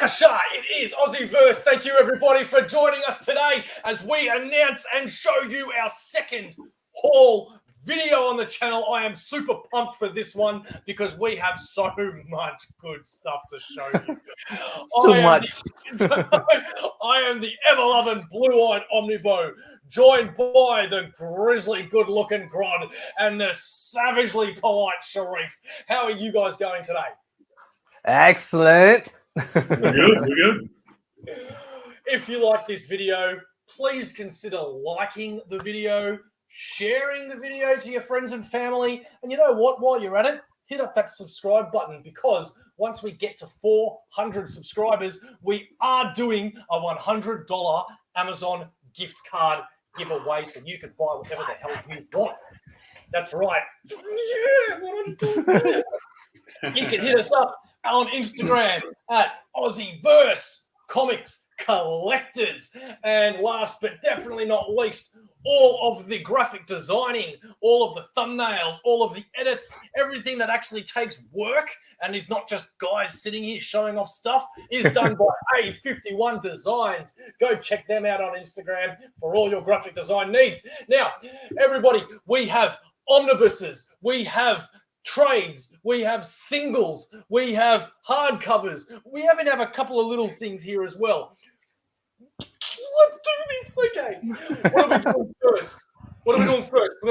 Rakasha, it is AussieVerse. Thank you, everybody, for joining us today as we announce and show you our second haul video on the channel. I am super pumped for this one because we have so much good stuff to show you. I am the ever-loving blue-eyed OmniBeau, joined by the grisly good-looking Grodd and the savagely polite Sharif. How are you guys going today? Excellent. We're good. If you like this video, please consider liking the video, sharing the video to your friends and family. And you know what? While you're at it, hit up that subscribe button, because once we get to 400 subscribers, we are doing a $100 Amazon gift card giveaway, so you can buy whatever the hell you want. That's right. Yeah, you can hit us up on Instagram at AussieVerse Comics Collectors. And last but definitely not least, all of the graphic designing, all of the thumbnails, all of the edits, everything that actually takes work and is not just guys sitting here showing off stuff, is done by A51 Designs. Go check them out on Instagram for all your graphic design needs. Now, everybody, we have omnibuses, we have trades, we have singles, we have hardcovers, we even have a couple of little things here as well. Let's do this, okay? What are we doing first? We're going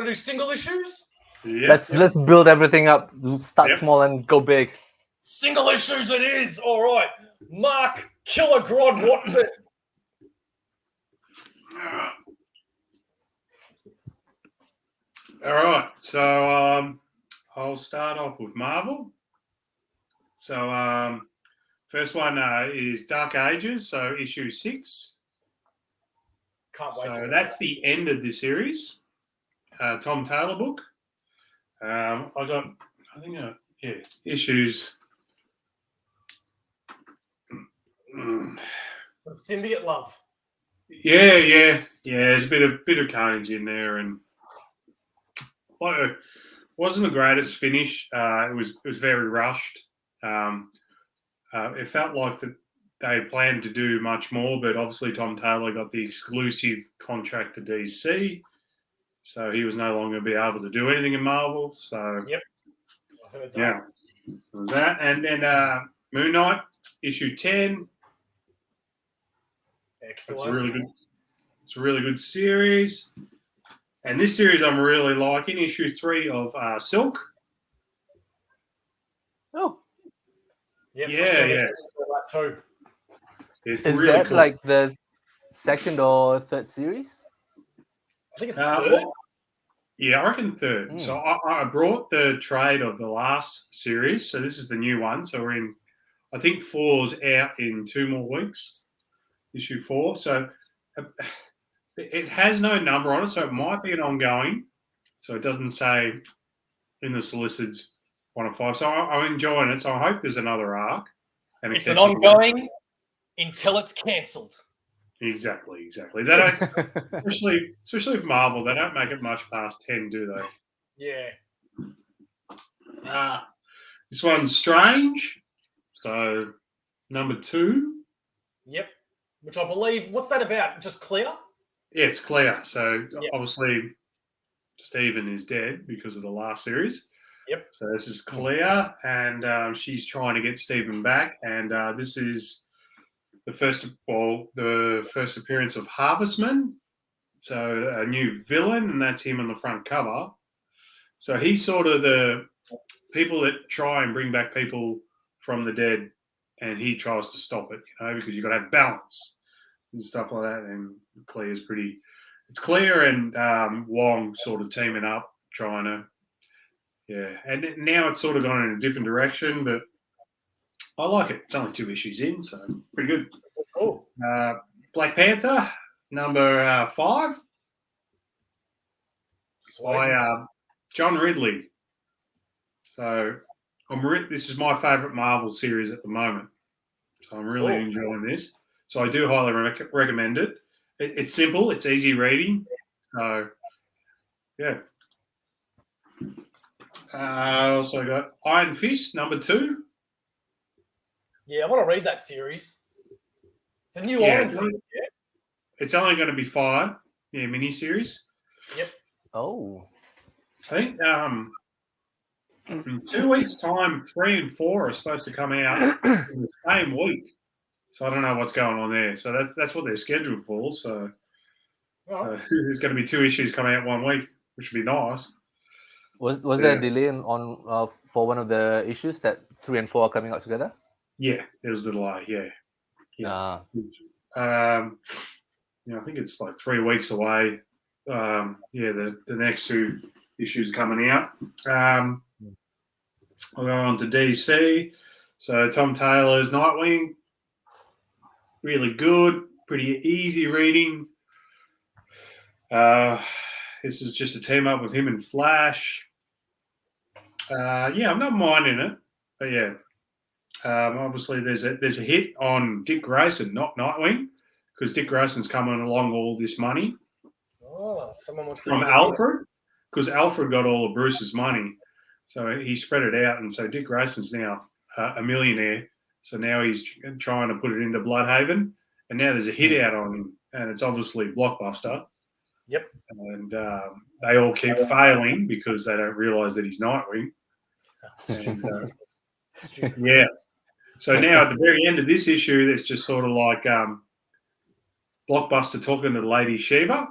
to do single issues? Yep. Let's build everything up. Start small and go big. Single issues it is. All right. Mark Killer Grodd Watson. All right. So I'll start off with Marvel. So first one is Dark Ages, so issue 6. Can't wait. So that's the end of the series. Tom Taylor book. Issues. Some symbiote love. Yeah. There's a bit of Carnage in there, and wasn't the greatest finish. It was very rushed. It felt like that they planned to do much more, but obviously Tom Taylor got the exclusive contract to DC, so he was no longer be able to do anything in Marvel. So yep, I heard that. Yeah, that, and then Moon Knight issue 10. Excellent. It's a really good series, and this series I'm really liking. Issue 3 of Silk. Oh, yep, yeah. That too. Is really that cool. Like the second or third series? I think it's the third. Yeah, I reckon third. So I brought the trade of the last series. So this is the new one. So we're in, I think 4's out in 2 more weeks, issue 4. So it has no number on it. So it might be an ongoing. So it doesn't say in the solicits 1 of 5. So I'm enjoying it. So I hope there's another arc. And it's an ongoing until it's cancelled. Exactly. They don't, especially with Marvel, they don't make it much past 10, do they? Yeah. This one's Strange. So number 2. Yep. Which I believe, what's that about? Just Clear? Yeah, it's Clear. So obviously Stephen is dead because of the last series. Yep. So this is Clear, and she's trying to get Stephen back, and this is the first appearance of Harvestman, so a new villain, and that's him on the front cover. So he's sort of the people that try and bring back people from the dead, and he tries to stop it, because you've got to have balance and stuff like that. And it's Clear and Wong sort of teaming up, trying to. Yeah, and now it's sort of gone in a different direction, but I like it. It's only 2 issues in, so pretty good. Cool. Black Panther, number 5. By John Ridley. So this is my favourite Marvel series at the moment. So I'm really enjoying this. So I do highly recommend it. It's simple. It's easy reading. So, yeah. I also got Iron Fist, number 2. Yeah, I want to read that series. It's a new Orange. It's only going to be 5, miniseries. Yep. Oh. I think in 2 weeks' time, 3 and 4 are supposed to come out in the same week. So I don't know what's going on there. So that's what they're scheduled for. So there's going to be 2 issues coming out 1 week, which would be nice. Was there a delay on for one of the issues that 3 and 4 are coming out together? Yeah, there was a delay. Yeah. I think it's like 3 weeks away. The next 2 issues coming out. I'll go on to DC. So Tom Taylor's Nightwing, really good, pretty easy reading. This is just a team up with him and Flash. I'm not minding it, but yeah. Obviously, there's a hit on Dick Grayson, not Nightwing, because Dick Grayson's coming along all this money. Oh, someone wants to from Alfred, because Alfred got all of Bruce's money, so he spread it out, and so Dick Grayson's now a millionaire. So now he's trying to put it into Bloodhaven, and now there's a hit out on him, and it's obviously Blockbuster. Yep. And they all keep failing because they don't realise that he's Nightwing. And, yeah. So now at the very end of this issue, it's just sort of like Blockbuster talking to Lady Shiva.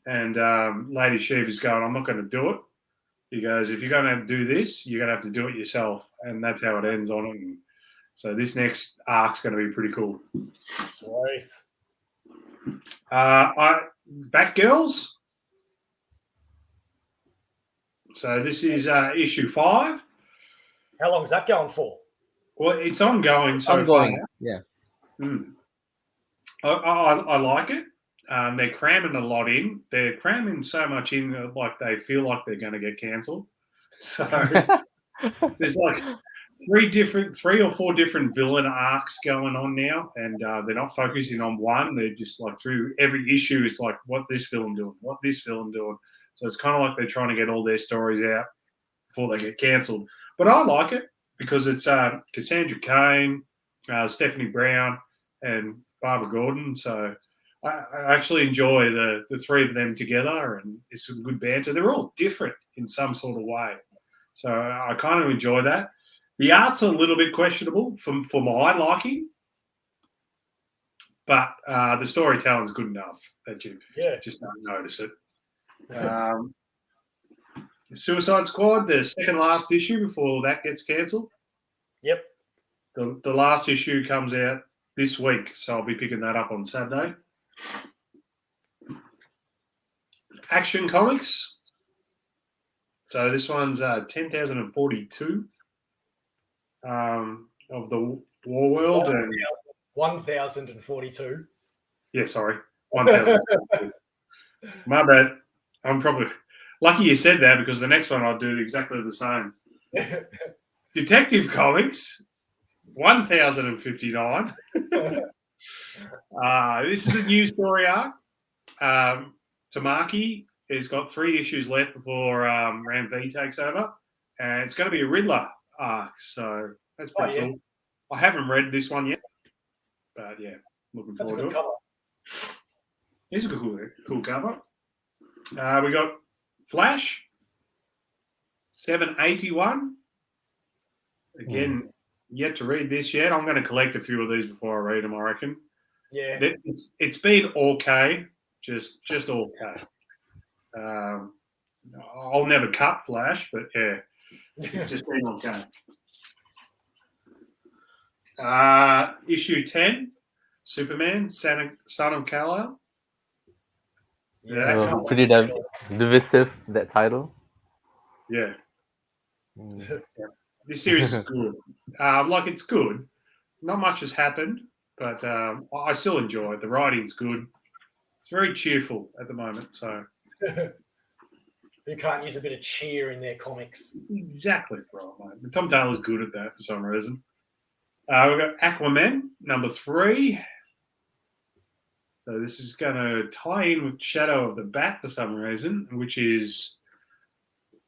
And Lady Shiva's going, I'm not going to do it. He goes, if you're going to have to do this, you're going to have to do it yourself. And that's how it ends on it. And so this next arc's going to be pretty cool. Sweet. Batgirls. So this is issue 5. How long is that going for? Well, it's ongoing so ongoing. far. Yeah. I like it. They're cramming a lot in. They're cramming so much in, like they feel like they're going to get cancelled. So there's like 3 or 4 different villain arcs going on now, and they're not focusing on one. They're just like through every issue, it's like what this villain doing, what this villain doing. So it's kind of like they're trying to get all their stories out before they get cancelled. But I like it because it's Cassandra Cain, Stephanie Brown, and Barbara Gordon. So I actually enjoy the 3 of them together, and it's some good banter. They're all different in some sort of way. So I kind of enjoy that. The art's a little bit questionable for my liking, but the storytelling's good enough that you just don't notice it. Suicide Squad, the second last issue before that gets cancelled. Yep. The last issue comes out this week, so I'll be picking that up on Saturday. Action Comics. So this one's 10,042 of the War World. 1,042. Yeah, sorry. 1,042. My bad. I'm probably lucky you said that because the next one I'll do exactly the same. Detective Comics, 1,059. This is a new story arc. Tamaki has got 3 issues left before Ram V takes over, and it's going to be a Riddler arc. So that's pretty cool. I haven't read this one yet, but yeah, looking forward to it. Cover. It's a cool cover. We got Flash, 781. Again, yet to read this yet. I'm going to collect a few of these before I read them, I reckon. Yeah. It's been okay, just okay. I'll never cut Flash, but yeah, it's just been okay. Issue 10, Superman, Son of Kal-El. Yeah, that's pretty divisive, that title. Yeah. This series is good. It's good. Not much has happened, but I still enjoy it. The writing's good. It's very cheerful at the moment. So you can't use a bit of cheer in their comics. Exactly right, mate. Tom Taylor's good at that for some reason. We've got Aquaman, number 3. So this is going to tie in with Shadow of the Bat for some reason, which is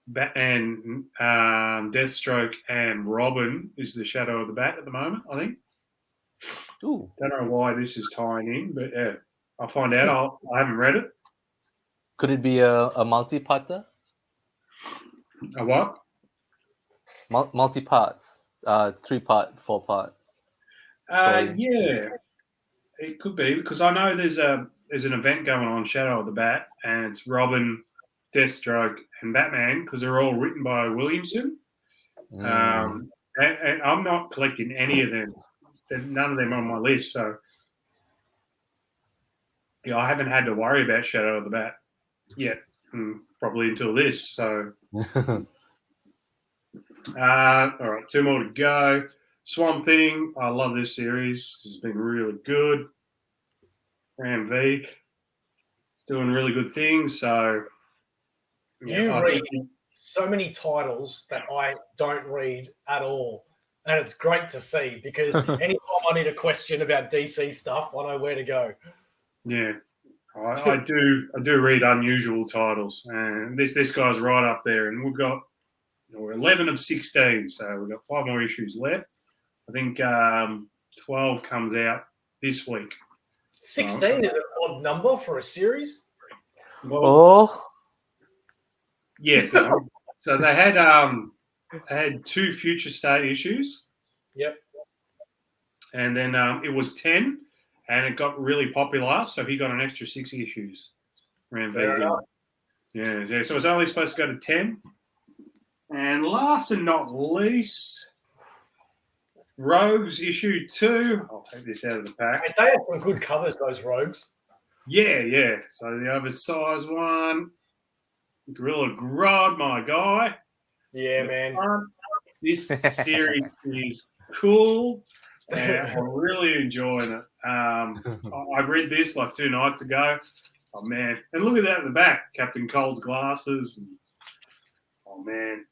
Batman, Deathstroke, and Robin is the Shadow of the Bat at the moment, I think. Ooh. Don't know why this is tying in, but yeah, I'll find out. I haven't read it. Could it be a multi-parter? A what? Multi-parts. 3-part, 4-part. Story. Yeah, it could be because I know there's an event going on, Shadow of the Bat, and it's Robin, Deathstroke, and Batman because they're all written by Williamson. And I'm not collecting any of them. None of them on my list, so yeah, I haven't had to worry about Shadow of the Bat yet, probably until this. So, all right, 2 more to go. Swamp Thing, I love this series. It's been really good. Ram V doing really good things. So, You read so many titles that I don't read at all. And it's great to see because anytime I need a question about DC stuff, I know where to go. Yeah, I do read unusual titles, and this guy's right up there. And we're 11 of 16, so we've got 5 more issues left. I think 12 comes out this week. 16 is an odd number for a series. Well, yeah. So they had 2 Future State issues. Yep. And then it was 10, and it got really popular, so he got an extra 6 issues. Fair enough. Yeah. So it's only supposed to go to 10. And last and not least, Rogues issue 2. I'll take this out of the pack. And they have some good covers, those Rogues. Yeah. So the oversized one, Gorilla Grodd, my guy. Yeah, man. This series is cool, and I'm really enjoying it. I read this like 2 nights ago. Oh, man. And look at that at the back. Captain Cold's glasses. Oh, man.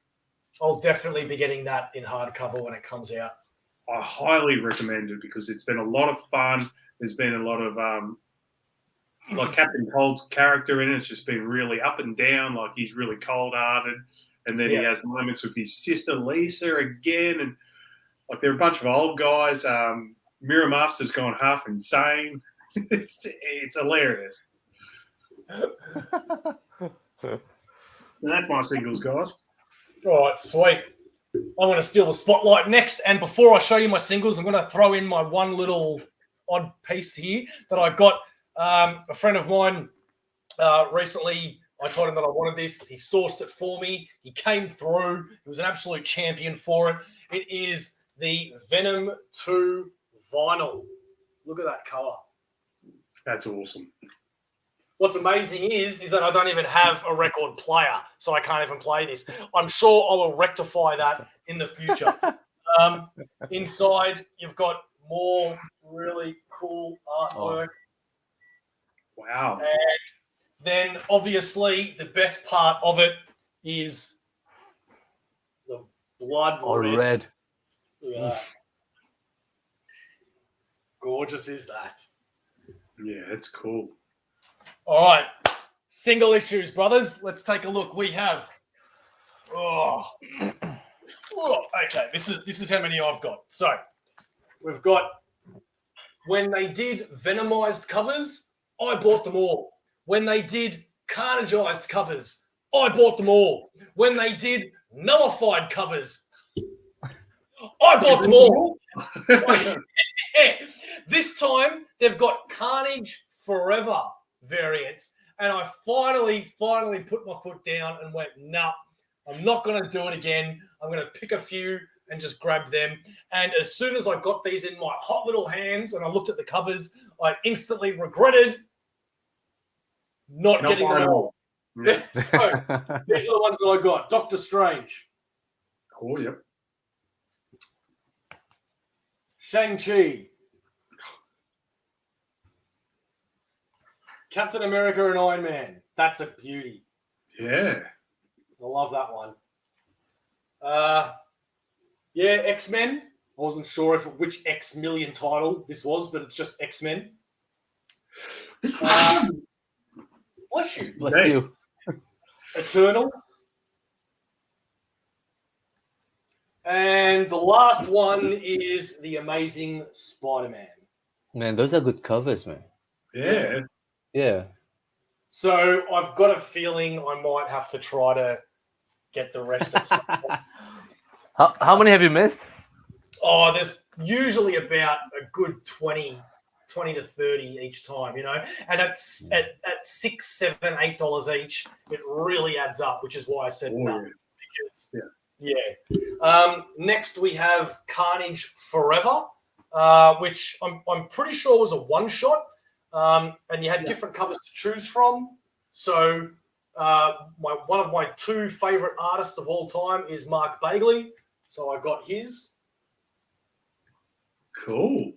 I'll definitely be getting that in hardcover when it comes out. I highly recommend it because it's been a lot of fun. There's been a lot of like Captain Cold's character in it. It's just been really up and down. Like he's really cold-hearted, and then he has moments with his sister Lisa again, and like they're a bunch of old guys. Mirror Master's gone half insane. It's hilarious. So that's my singles, guys. All right, sweet. I'm going to steal the spotlight next. And before I show you my singles, I'm going to throw in my one little odd piece here that I got. A friend of mine recently, I told him that I wanted this. He sourced it for me. He came through. He was an absolute champion for it. It is the Venom 2 vinyl. Look at that cover. That's awesome. What's amazing is that I don't even have a record player, so I can't even play this. I'm sure I will rectify that in the future. Inside, you've got more really cool artwork. Wow. And then, obviously, the best part of it is the blood red. Look at that. Gorgeous is that? Yeah, it's cool. All right, single issues, brothers. Let's take a look. We have. Okay, this is how many I've got. So we've got when they did Venomized covers, I bought them all. When they did Carnageized covers, I bought them all. When they did Nullified covers, I bought them all. This time they've got Carnage Forever variants, and I finally put my foot down and went, nah, I'm not going to do it again. I'm going to pick a few and just grab them. And as soon as I got these in my hot little hands and I looked at the covers, I instantly regretted not getting them all. Yeah. So these are the ones that I got. Doctor Strange. Oh, yep. Shang-Chi. Captain America and Iron Man. That's a beauty. Yeah. I love that one. X-Men. I wasn't sure which X million title this was, but it's just X-Men. Bless you. Bless you. Eternal. And the last one is The Amazing Spider-Man. Man, those are good covers, man. Yeah. Yeah. So I've got a feeling I might have to try to get the rest of some point. How many have you missed? Oh, there's usually about a good 20 to 30 each time, you know, and at $6, $7, $8 each, it really adds up, which is why I said no. Because next we have Carnage Forever, which I'm pretty sure was a one shot, and you had different covers to choose from. So one of my two favorite artists of all time is Mark Bagley, so I got his. Cool.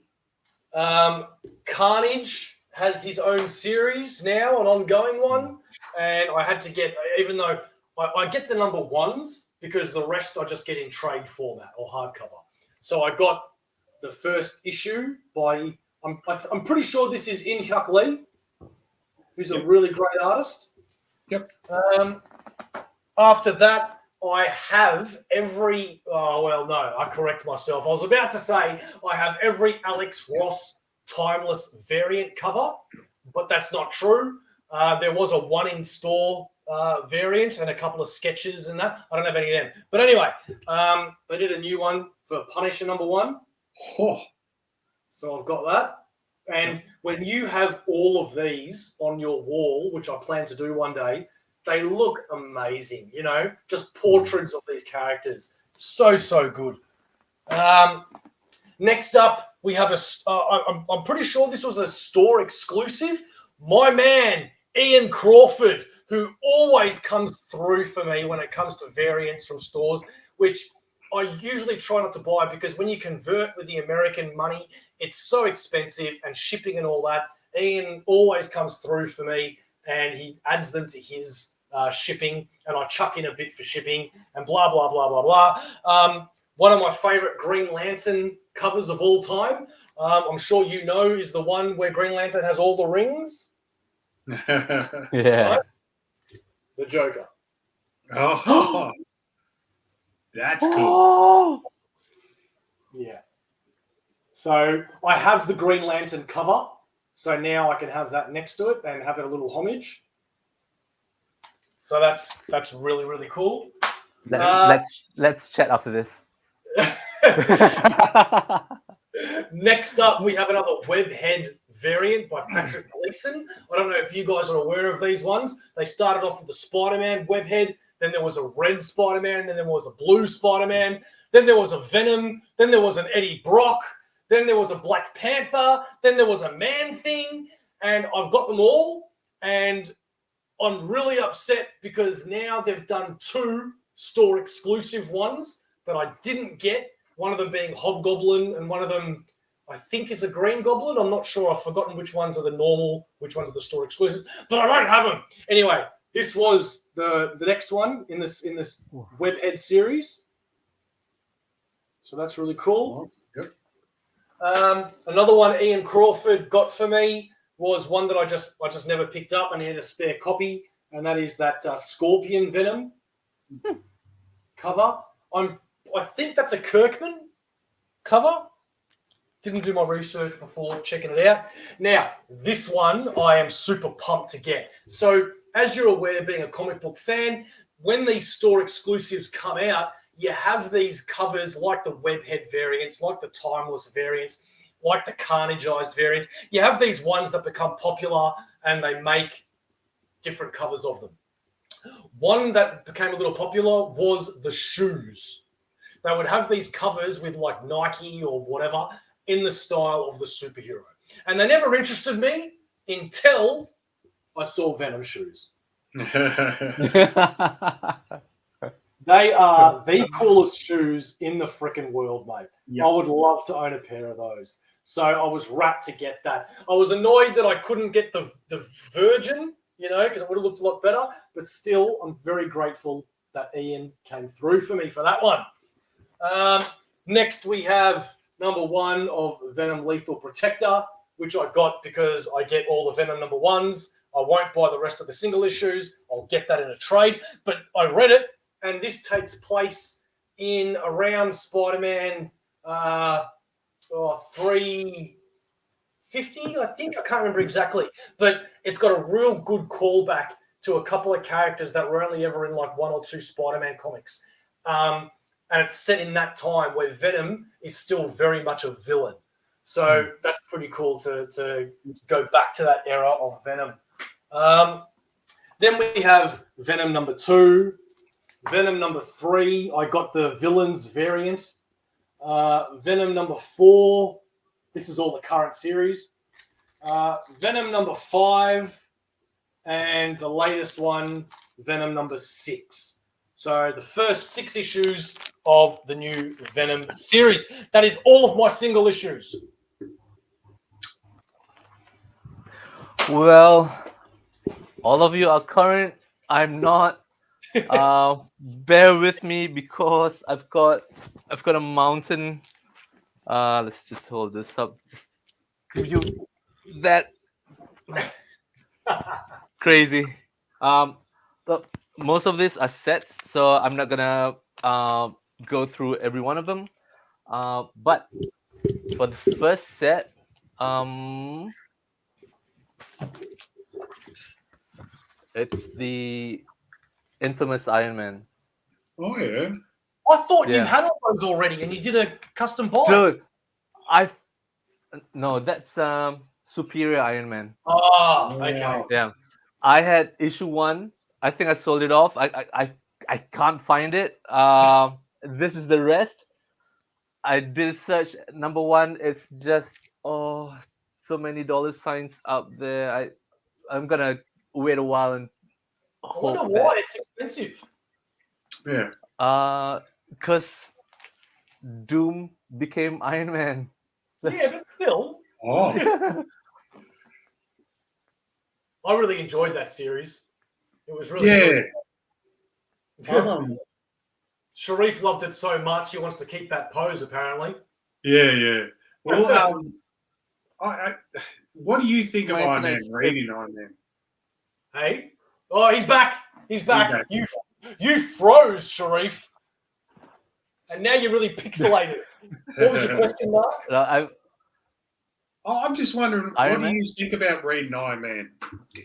Carnage has his own series now, an ongoing one, and I had to get, even though I get the number ones because the rest I just get in trade format or hardcover. So I got the first issue by, I'm pretty sure this is In-Hyuk Lee, who's a really great artist. Yep. After that, I have every, I correct myself. I was about to say I have every Alex Ross Timeless variant cover, but that's not true. There was a one-in-store variant and a couple of sketches and that. I don't have any of them. But anyway, they did a new one for Punisher #1. Oh. So I've got that. And when you have all of these on your wall, which I plan to do one day, they look amazing, you know, just portraits of these characters. So good. Next up, we have I'm pretty sure this was a store exclusive. My man, Ian Crawford, who always comes through for me when it comes to variants from stores, which I usually try not to buy because when you convert with the American money, it's so expensive and shipping and all that. Ian always comes through for me and he adds them to his shipping, and I chuck in a bit for shipping and blah, blah, blah, blah, blah. One of my favorite Green Lantern covers of all time, I'm sure you know, is the one where Green Lantern has all the rings. Yeah. Right? The Joker. Oh, that's cool. Yeah. So I have the Green Lantern cover, so now I can have that next to it and have it a little homage. So that's really, really cool. Let's chat after this. Next up, we have another Webhead variant by Patrick Gleason. I don't know if you guys are aware of these ones. They started off with the Spider-Man Webhead, then there was a red Spider-Man, then there was a blue Spider-Man, then there was a Venom, then there was an Eddie Brock, then there was a Black Panther, then there was a Man-Thing, and I've got them all, and I'm really upset because now they've done two store exclusive ones that I didn't get. One of them being Hobgoblin and one of them I think is a Green Goblin. I'm not sure. I've forgotten which ones are the normal, which ones are the store exclusive, but I don't have them. Anyway, this was the next one in this Webhead series. So that's really cool. Yep. Another one Ian Crawford got for me was one that I just never picked up and he had a spare copy, and that is that Scorpion Venom cover. I think that's a Kirkman cover. Didn't do my research before checking it out. Now, this one I am super pumped to get. So, as you're aware, being a comic book fan, when these store exclusives come out, you have these covers like the Webhead variants, like the Timeless variants, like the Carnageized variants. You have these ones that become popular and they make different covers of them. One that became a little popular was the shoes. They would have these covers with like Nike or whatever in the style of the superhero. And they never interested me until I saw Venom shoes. They are the coolest shoes in the freaking world, mate. Yep. I would love to own a pair of those. So I was rapt to get that. I was annoyed that I couldn't get the Virgin, because it would have looked a lot better. But still, I'm very grateful that Ian came through for me for that one. Next, we have #1 of Venom Lethal Protector, which I got because I get all the Venom #1s. I won't buy the rest of the single issues. I'll get that in a trade. But I read it, and this takes place in around Spider-Man 350, I think. I can't remember exactly. But it's got a real good callback to a couple of characters that were only ever in like one or two Spider-Man comics. And it's set in that time where Venom is still very much a villain. So that's pretty cool to go back to that era of Venom. Then we have Venom number 2. Venom number 3, I got the villains variant. Venom number 4, this is all the current series. Venom number 5, and the latest one, Venom number 6. So the first 6 issues of the new Venom series. That is all of my single issues. Well, all of you are current. I'm not. Bear with me because I've got a mountain. Let's just hold this up. Just give you that crazy. But most of these are sets, so I'm not gonna go through every one of them. But for the first set, it's the infamous Iron Man. Oh yeah. I thought you Yeah. had all those already and you did a custom buy. Dude, no, that's Superior Iron Man. Oh, okay. Wow. Yeah, I had issue 1. I think I sold it off. I can't find it. This is the rest. I did search. Number 1 is just so many dollar signs up there. I'm gonna wait a while and I wonder hope why it's expensive. Yeah. that because Doom became Iron Man. Yeah, but still, Oh. I really enjoyed that series. It was really Yeah. good. Sharif loved it so much he wants to keep that pose, apparently. Yeah. Well, what do you think of My Iron Man? internet's Reading Iron Man. Hey? Oh, he's back. He's back. back. You froze, Sharif. And now you're really pixelated. What was your question, Mark? I'm just wondering, Iron what do Man? you think about reading Iron Man?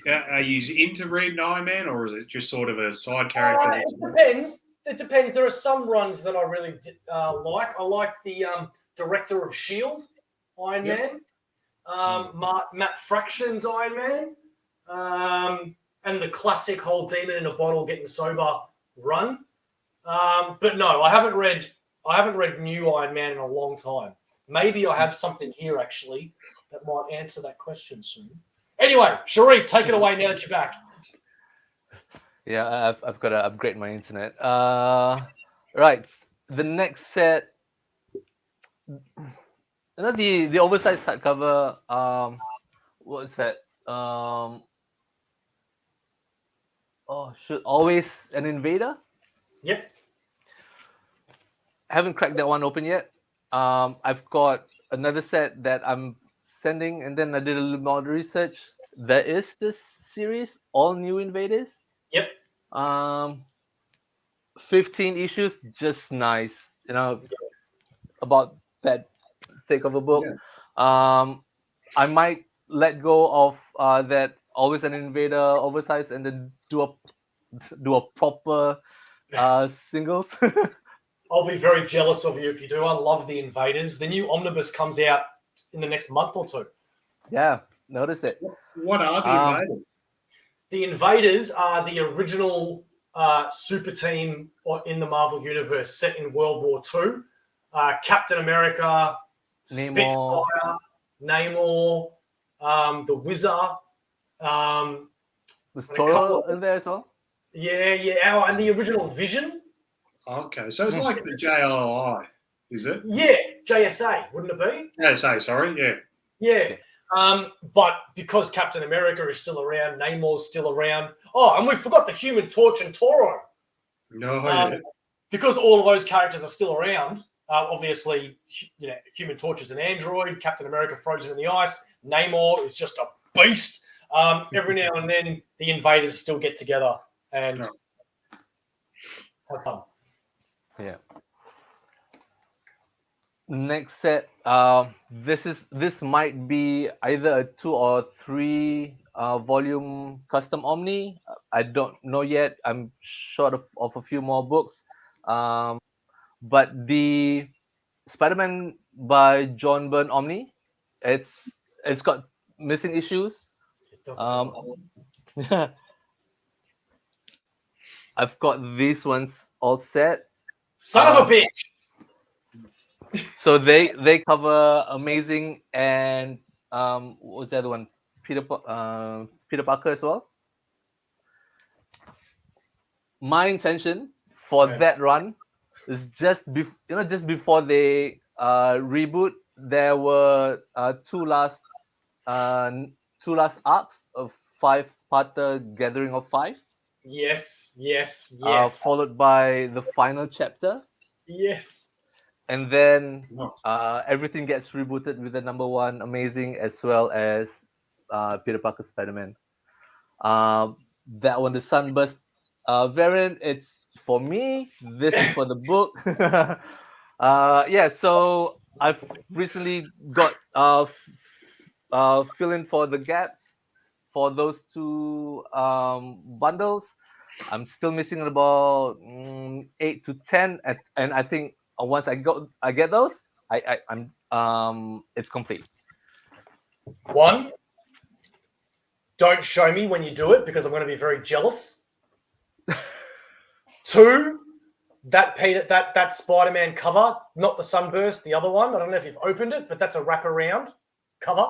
Are you into reading Iron Man, or is it just sort of a side character? It depends. It depends. There are some runs that I really like. I liked the director of S.H.I.E.L.D., Iron Yep. Man, Matt Fraction's Iron Man, and the classic whole demon in a bottle getting sober run. But no, I haven't read new Iron Man in a long time. Maybe I have something here actually that might answer that question soon. Anyway, Sharif, take it away now that you're back. Yeah, I've got to upgrade my internet. Right, the next set. The oversized hardcover. What's that? Always an Invader. Yep. Haven't cracked that one open yet. I've got another set that I'm sending, and then I did a little more research. There is this series, All New Invaders. Yep. 15 issues, just nice. About that thick of a book. Yeah. I might let go of that Always an Invader oversized and then do a proper singles. I'll be very jealous of you if you do. I love the Invaders. The new Omnibus comes out in the next month or two. Yeah, noticed it. What are the Invaders? The Invaders are the original super team in the Marvel Universe set in World War II. Captain America, Namor. Spitfire, Namor, the Wizard. Was Toro in there as well? Yeah. And the original Vision. Okay, so it's like the JLI, is it? Yeah, JSA, wouldn't it be? JSA, sorry, yeah. Yeah. But because Captain America is still around, Namor's still around. Oh, and we forgot the Human Torch and Toro. No, Because all of those characters are still around. Obviously, Human Torch is an android. Captain America frozen in the ice. Namor is just a beast. Every now and then, the Invaders still get together and have fun. Yeah. Next set. This might be either a 2 or 3 volume custom Omni. I don't know yet. I'm short of a few more books. But the Spider-Man by John Byrne Omni, it's got missing issues. It doesn't. I've got these ones all set. Son of a bitch. So they cover Amazing and what was the other one? Peter Parker as well. My intention for Yes. that run is just before they reboot. There were two last arcs of 5-parter Gathering of 5. Yes. Followed by the final chapter. Yes. And then everything gets rebooted with the number 1 Amazing as well as Peter Parker Spider-Man. That one, the Sunburst variant, it's for me. This is for the book. So I've recently got fill in for the gaps for those 2 bundles. I'm still missing about 8 to 10, and I think once I get those, I'm it's complete. 1, don't show me when you do it because I'm going to be very jealous. 2, that Spider-Man cover, not the Sunburst, the other one. I don't know if you've opened it, but that's a wraparound cover.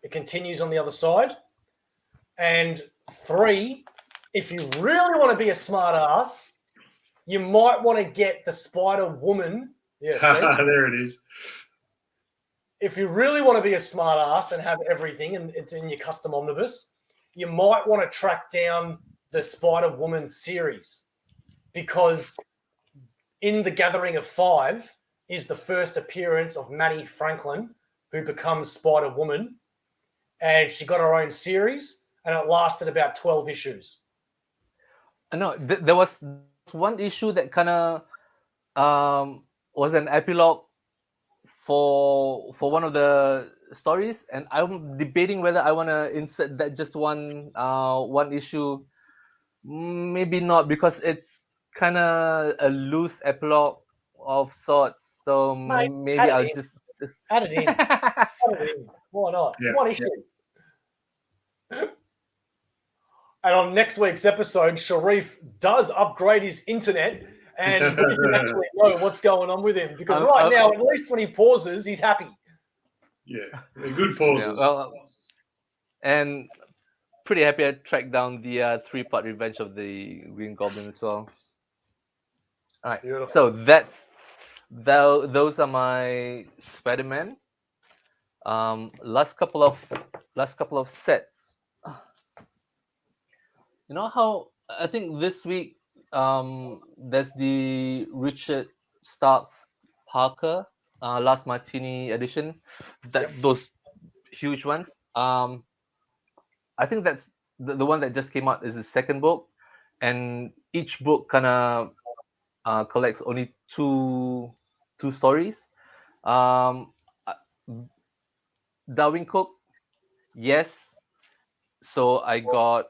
It continues on the other side. And 3, if you really want to be a smart ass, you might want to get the Spider-Woman. Yeah, see? There it is. If you really want to be a smart ass and have everything and it's in your custom omnibus, you might want to track down the Spider-Woman series, because in the Gathering of 5 is the first appearance of Maddie Franklin, who becomes Spider-Woman, and she got her own series, and it lasted about 12 issues. I know there was one issue that kind of was an epilogue for one of the stories, and I'm debating whether I want to insert that just one issue. Maybe not, because it's kind of a loose epilogue of sorts. So Mate, maybe I'll just add it in. Add it in. Why not? It's one issue. And on next week's episode, Sharif does upgrade his internet, and we can actually know what's going on with him. Because right now, at least when he pauses, he's happy. Yeah, good pauses. Yeah, and pretty happy I tracked down the 3-part Revenge of the Green Goblin as well. All right, Beautiful. so those are my Spider-Man. Last couple of sets. You know how I think this week there's the Richard Starks Parker Last Martini edition, those huge ones. I think that's the one that just came out is the second book, and each book kind of collects only two stories. Darwin Cook, yes. So I got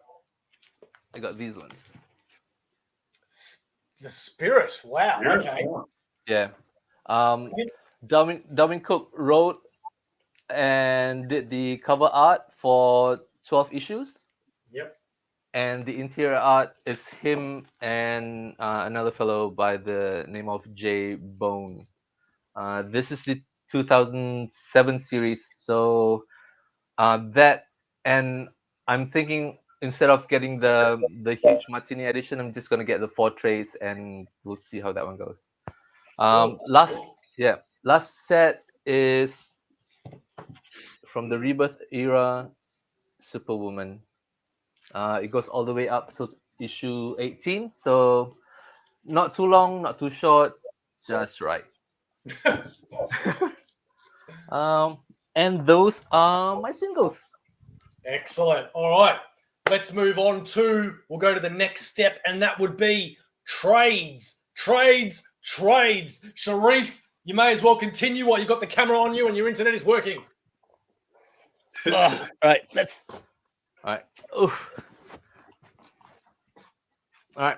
these ones. The Spirit. Wow. Yeah. Okay. Yeah. Darwin Cook wrote and did the cover art for 12 issues. Yep. And the interior art is him and another fellow by the name of Jay Bone. This is the 2007 series. So that, and I'm thinking instead of getting the huge Martini edition, I'm just gonna get the 4 trays, and we'll see how that one goes. Last set is from the Rebirth era, Superwoman. It goes all the way up to issue 18, so not too long, not too short, just right. And those are my singles. Excellent. All right. Let's move on we'll go to the next step, and that would be trades. Trades, trades. Sharif, you may as well continue while you've got the camera on you and your internet is working. All right, let's. All right. Oof. All right.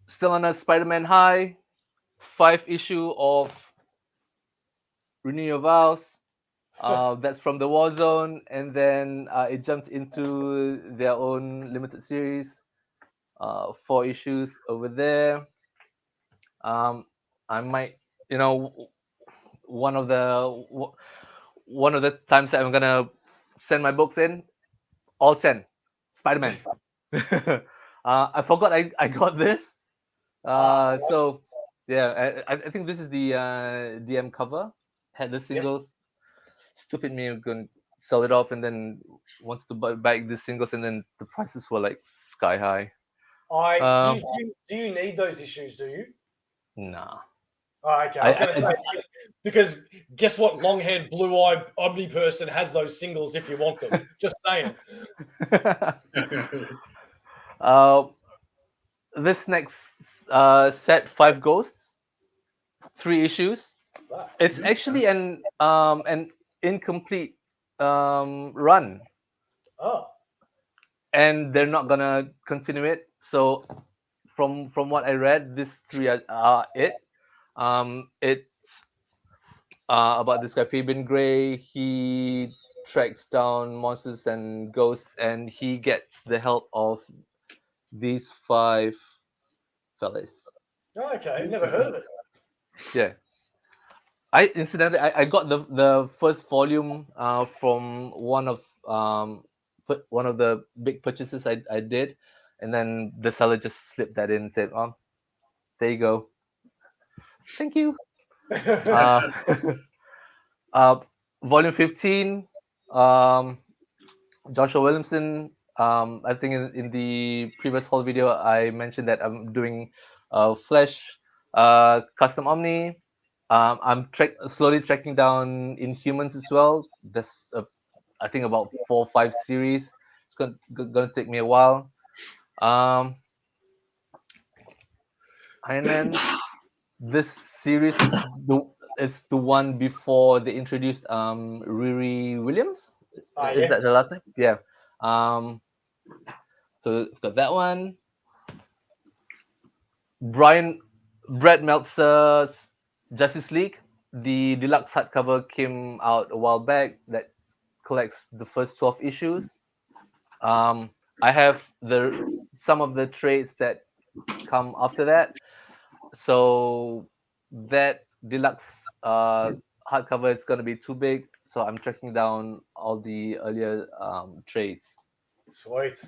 Still on a Spider-Man high. 5th issue of Renew Your Vows. That's from the War Zone, and then it jumped into their own limited series. 4 issues over there. I might, one of the times that I'm gonna send my books in, all 10 Spider-Man. I forgot I got this. So yeah, I think this is the DM cover. Had the singles. Stupid me, gonna sell it off, and then wanted to buy the singles, and then the prices were like sky high. Do you need those issues? Do you? Nah. Oh, okay, I was going to say because guess what? Long-haired, blue-eyed Omni person has those singles if you want them. Just saying. This next set, 5 Ghosts, 3 issues. It's actually an incomplete run. Oh. And they're not gonna continue it. So from what I read, these 3 are it. It's about this guy Fabian Gray. He tracks down monsters and ghosts, and he gets the help of these 5 fellas. Oh, okay, never heard of it. Yeah. Incidentally, I got the first volume from one of the big purchases I did, and then the seller just slipped that in and said, "Oh, there you go. Thank you." Volume 15, Joshua Williamson. I think in the previous whole video I mentioned that I'm doing Flash custom Omni. I'm slowly tracking down Inhumans as well. There's I think about 4 or 5 series. It's gonna take me a while. Iron Man. This series is the one before they introduced Riri Williams. Is that the last name? Yeah. So I've got that one. Brad Meltzer's Justice League. The deluxe hardcover came out a while back that collects the first 12 issues. I have some of the trades that come after that. So that deluxe hardcover is going to be too big. So I'm tracking down all the earlier trades. Sweet.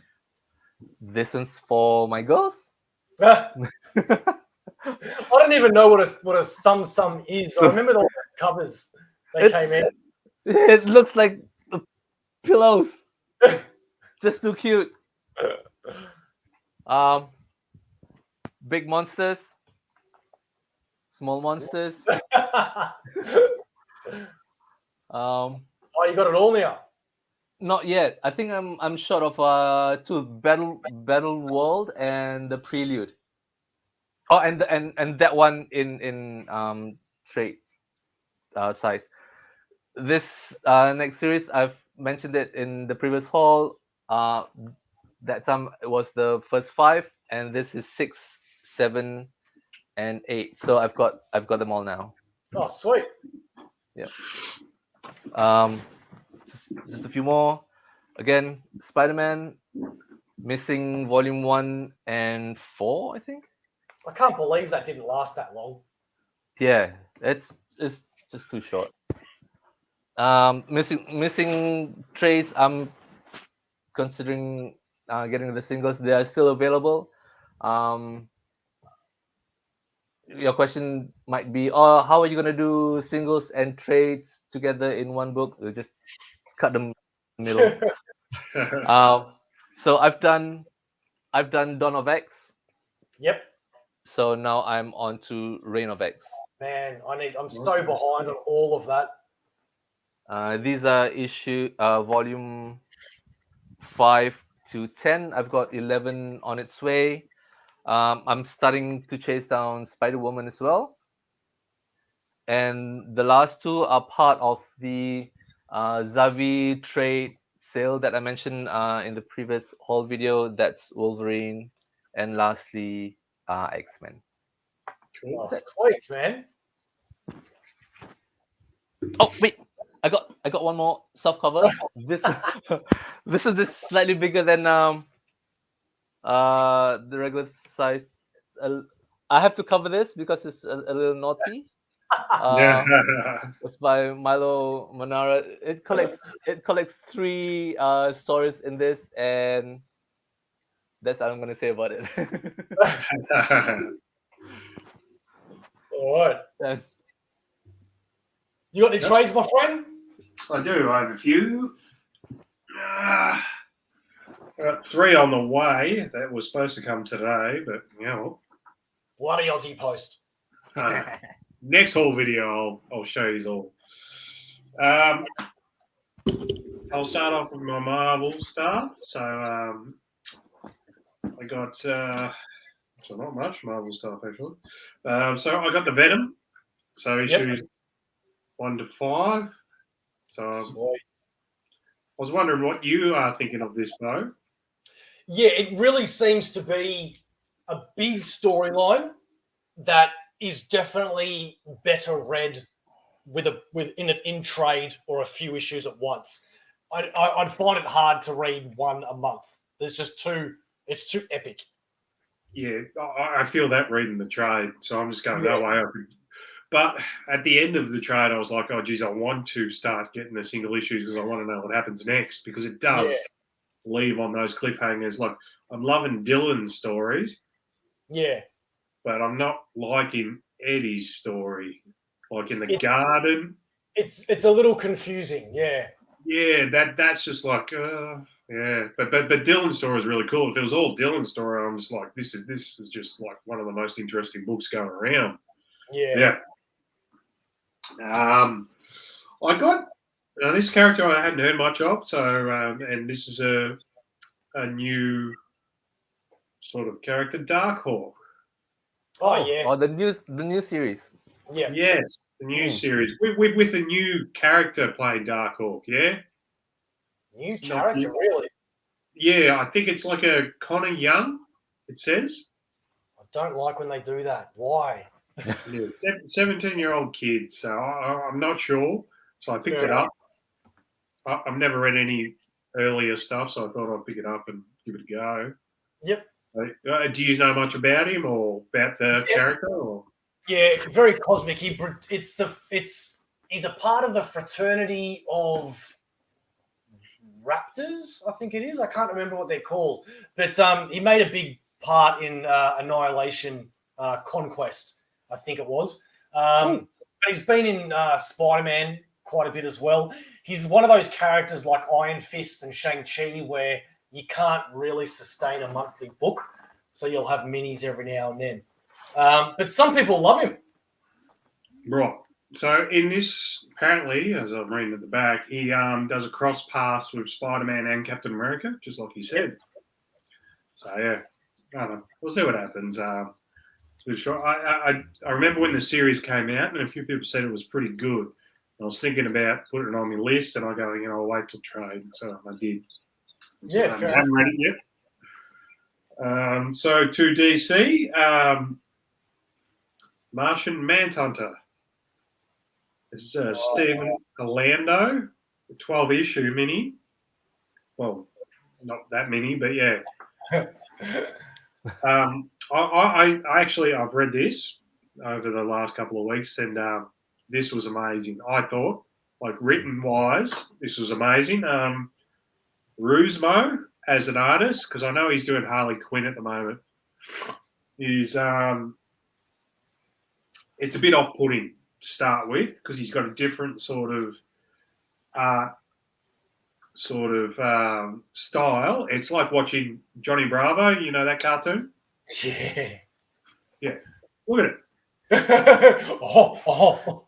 This one's for my girls. I don't even know what a sum is. I remember all those covers they came in. It looks like pillows. Just too cute. Big monsters, small monsters. Oh, you got it all now. Not yet. I think I'm short of 2 Battle World and the Prelude. Oh, and that one in trade size. This next series, I've mentioned it in the previous haul. That time it was the first 5, and this is 6, 7, and 8. So I've got them all now. Oh, sweet. Yeah. Just a few more. Again, Spider-Man, missing volume 1 and 4, I think. I can't believe that didn't last that long. Yeah, it's just too short. Missing trades. I'm considering getting the singles. They are still available. Your question might be, oh, how are you gonna do singles and trades together in one book? We'll just cut them middle. So I've done Dawn of X. Yep. So now I'm on to Reign of X. Man, I'm so behind on all of that. These are volume 5 to 10. I've got 11 on its way. I'm starting to chase down Spider-Woman as well. And the last two are part of the Zavi trade sale that I mentioned in the previous haul video. That's Wolverine, and lastly, X-Men. Cool. Oh, sweet, man. Oh wait, I got one more soft cover. This this is slightly bigger than the regular size. I have to cover this because it's a little naughty. Yeah. It's by Milo Manara. It collects 3 stories in this, and that's all I'm gonna say about it. All right. And You got any trades, my friend? I do. I have a few. I got 3 on the way that was supposed to come today, but you know, Bloody Aussie Post. next haul video I'll show you all. I'll start off with my Marvel stuff. So I got so not much Marvel stuff actually. So I got the Venom. So issues 1 to 5. So I Sweet. was wondering what you are thinking of this, Bo. Yeah, it really seems to be a big storyline that is definitely better read in trade or a few issues at once. I'd find it hard to read one a month. There's just it's too epic. Yeah, I feel that reading the trade, so I'm just going Yeah. that way. But at the end of the trade, I was like, oh, geez, I want to start getting the single issues because I want to know what happens next, because it does leave on those cliffhangers. Like, I'm loving Dylan's stories. Yeah. But I'm not liking Eddie's story. Like in the garden. It's a little confusing, yeah. Yeah, that's just like, yeah. But Dylan's story is really cool. If it was all Dylan's story, I'm just like, this is just like one of the most interesting books going around. Yeah. I got this character I hadn't heard much of. So, and this is a new sort of character, Darkhawk. Oh yeah. Oh, the new series. Yeah. Yes, the new series with a new character playing Darkhawk. Yeah. New character, really? Yeah, I think it's like a Connor Young. It says. I don't like when they do that. Why? Yeah, 17-year-old kid. So I'm not sure. So I picked it up. I've never read any earlier stuff, so I thought I'd pick it up and give it a go. Yep. Do you know much about him or about the character? Or? Yeah, very cosmic. He's a part of the fraternity of raptors, I think it is. I can't remember what they're called, but he made a big part in Annihilation Conquest, I think it was. But he's been in Spider-Man quite a bit as well. He's one of those characters like Iron Fist and Shang-Chi where you can't really sustain a monthly book, so you'll have minis every now and then. But some people love him. Right. So in this, apparently, as I'm reading at the back, he does a cross pass with Spider-Man and Captain America, just like he said. So yeah, I don't know. We'll see what happens. I remember when the series came out, and a few people said it was pretty good. I was thinking about putting it on my list, and I go, I'll wait till trade. So I did. Yeah, I haven't read it yet. So to DC, Martian Manhunter. This is Stephen Orlando, a 12-issue mini. Well, not that many, but yeah. I've read this over the last couple of weeks, and this was amazing. I thought, like written-wise, this was amazing. Rusmo as an artist, because I know he's doing Harley Quinn at the moment. He's it's a bit off-putting to start with because he's got a different sort of style. It's like watching Johnny Bravo. You know that cartoon? Yeah. Yeah. Look at it. Oh.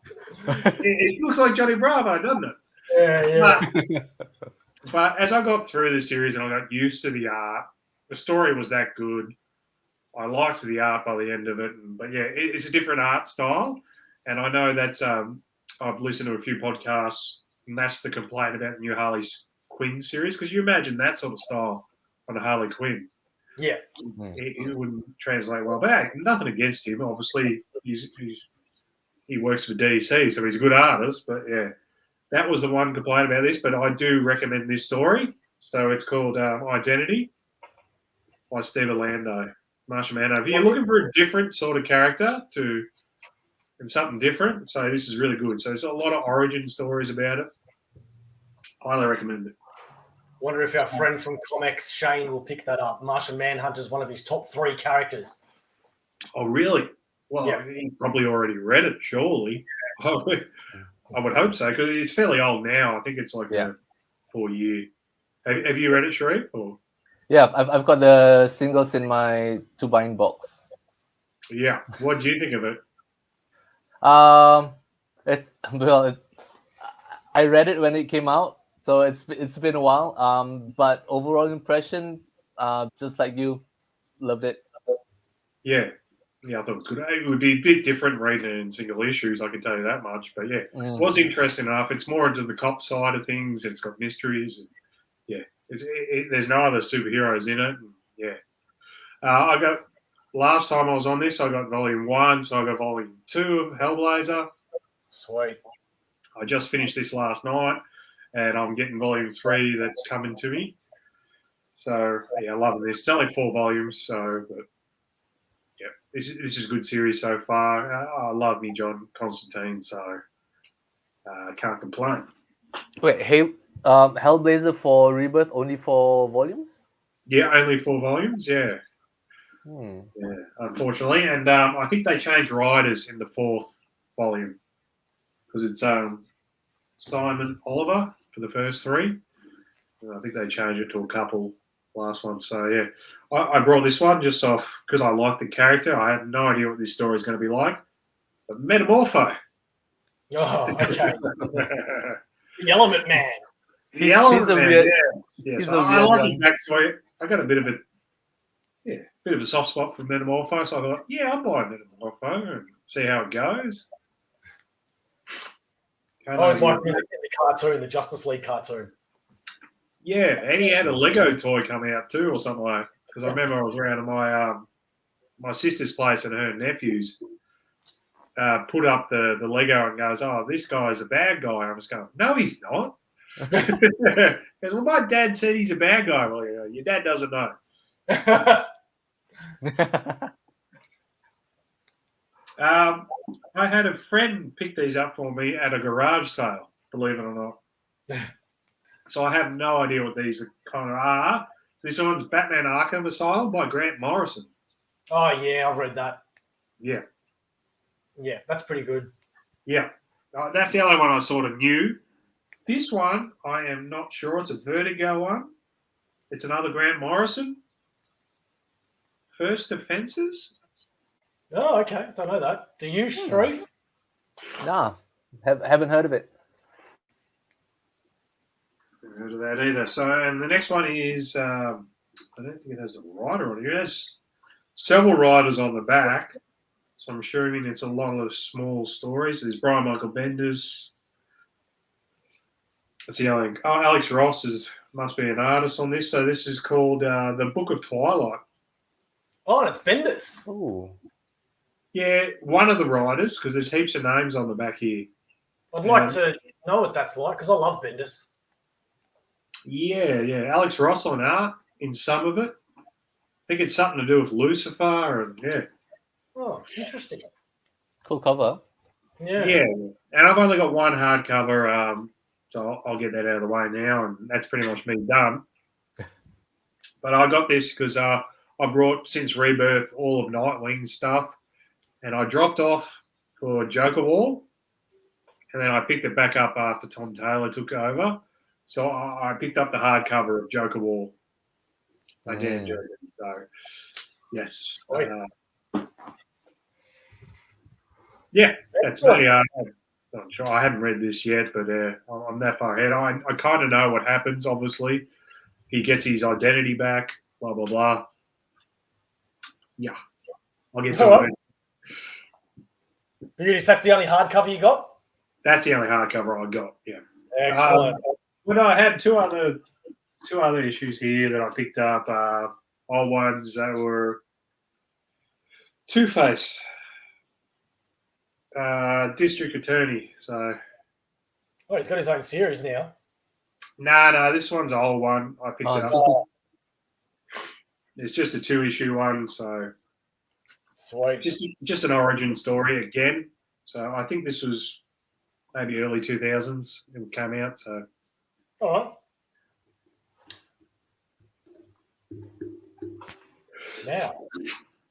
It looks like Johnny Bravo, doesn't it? Yeah. But as I got through the series and I got used to the art, the story was that good. I liked the art by the end of it, but yeah, it's a different art style, and I know that's I've listened to a few podcasts, and that's the complaint about the new Harley Quinn series, because you imagine that sort of style on a Harley Quinn. Yeah. It wouldn't translate well. But nothing against him. Obviously, he works for DC, so he's a good artist. But yeah, that was the one complaint about this. But I do recommend this story. So it's called Identity by Steve Orlando, Martian Manhunter. If you're looking for a different sort of character and something different, so this is really good. So there's a lot of origin stories about it. Highly recommend it. Wonder if our friend from Comx, Shane, will pick that up. Martian Manhunter is one of his top 3 characters. Oh, really? Well, Yeah. he probably already read it, surely. I would hope so, because it's fairly old now. I think it's like a 4-year. Have you read it, Sharif? Or? Yeah, I've got the singles in my to-bind box. Yeah. What do you think of it? I read it when it came out, so it's been a while. But overall impression, just like you, loved it. Yeah, I thought it was good. It would be a bit different reading it in single issues, I can tell you that much. But yeah, it was interesting enough. It's more into the cop side of things. It's got mysteries. And yeah, there's no other superheroes in it. And yeah, I got last time I was on this, I got volume 1, so I got volume 2 of Hellblazer. Sweet. I just finished this last night, and I'm getting volume 3 that's coming to me. So yeah, I love this. It's only 4 volumes, so but yeah, this is a good series so far. I love me John Constantine, so I can't complain. Wait, hey, Hellblazer for Rebirth only 4 volumes? Yeah, only 4 volumes. Yeah. Yeah, unfortunately, and I think they changed writers in the 4th volume because it's Simon Oliver for the first 3. And I think they changed it to a couple last one. So yeah, I brought this one just off because I liked the character. I had no idea what this story is going to be like. But Metamorpho. Oh, okay. The Element Man. The Element Man. He's I like his backstory. I got a bit of a soft spot for Metamorpho, so I thought, yeah, I'll buy Metamorpho and see how it goes. I always liked him in the cartoon, the Justice League cartoon. Yeah, and he had a Lego toy come out too, or something like that. Because I remember I was around at my sister's place, and her nephews put up the Lego and goes, "Oh, this guy's a bad guy." I was going, "No, he's not." Because well, my dad said he's a bad guy. Well, your dad doesn't know. I had a friend pick these up for me at a garage sale, believe it or not. So I have no idea what these kind of are. So this one's Batman Arkham Asylum by Grant Morrison. Oh, yeah, I've read that. Yeah. Yeah, that's pretty good. Yeah. That's the only one I sort of knew. This one, I am not sure. It's a Vertigo one. It's another Grant Morrison. First Offences. Oh, okay. Don't know that. Do you, Sharif? Nah, haven't heard of it. Haven't heard of that either. So, and the next one is, I don't think it has a writer on it. It has several writers on the back. So I'm assuming it's a lot of small stories. There's Brian Michael Bendis. Let's see, Alex Ross must be an artist on this. So this is called The Book of Twilight. Oh, and it's Bendis. Ooh. Yeah, one of the writers, because there's heaps of names on the back here. I'd like to know what that's like, because I love Bendis. Yeah. Alex Ross on art in some of it. I think it's something to do with Lucifer, and yeah. Oh, interesting. Cool cover. Yeah. And I've only got one hardcover, so I'll get that out of the way now, and that's pretty much me done. But I got this because I brought, since Rebirth, all of Nightwing stuff, and I dropped off for Joker Wall, and then I picked it back up after Tom Taylor took over. So I picked up the hardcover of Joker Wall. I did enjoy it. So, yes. Yeah, that's me. I'm sure I haven't read this yet, but I'm that far ahead. I kind of know what happens, obviously. He gets his identity back, blah, blah, blah. Yeah, I'll get to All it. right. That's the only hardcover you got? That's the only hardcover I got. Yeah. Excellent. Well, I had two other issues here that I picked up. Old ones that were Two-Face, District Attorney. So, He's got his own series now. no, this one's an old one. I picked it up. Oh, It's just a 2-issue one, so Sweet. just an origin story again. So I think this was maybe early 2000s it came out. So All right. Now,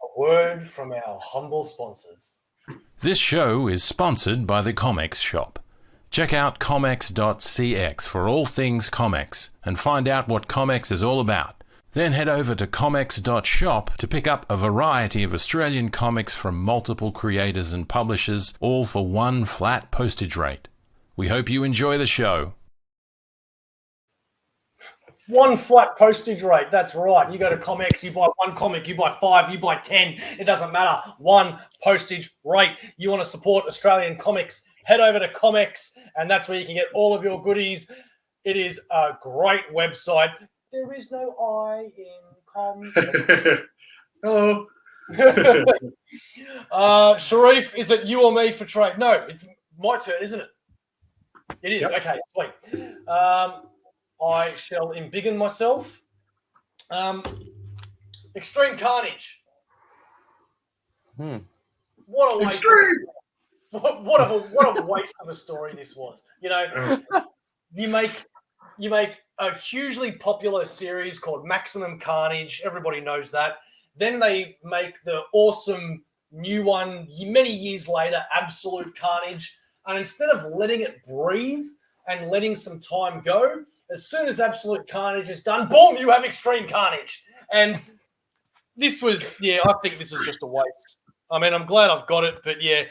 a word from our humble sponsors. This show is sponsored by the Comx shop. Check out comx.cx for all things Comx and find out what Comx is all about. Then head over to comx.shop to pick up a variety of Australian comics from multiple creators and publishers, all for one flat postage rate. We hope you enjoy the show. One flat postage rate. That's right. You go to Comx, you buy one comic, you buy 5, you buy 10. It doesn't matter. One postage rate. You want to support Australian comics, head over to Comx, and that's where you can get all of your goodies. It is a great website. There is no I in Comx. hello. Sharif, is it you or me for trade? No, it's my turn, isn't it? It is. Yep. Okay, sweet. I shall embiggen myself. Extreme Carnage. What a waste! What a waste of a story this was. You know, you make a hugely popular series called Maximum Carnage. Everybody knows that. Then they make the awesome new one many years later, Absolute Carnage. And instead of letting it breathe and letting some time go, as soon as Absolute Carnage is done, boom, you have Extreme Carnage. And this was, I think this was just a waste. I mean, I'm glad I've got it, but yeah,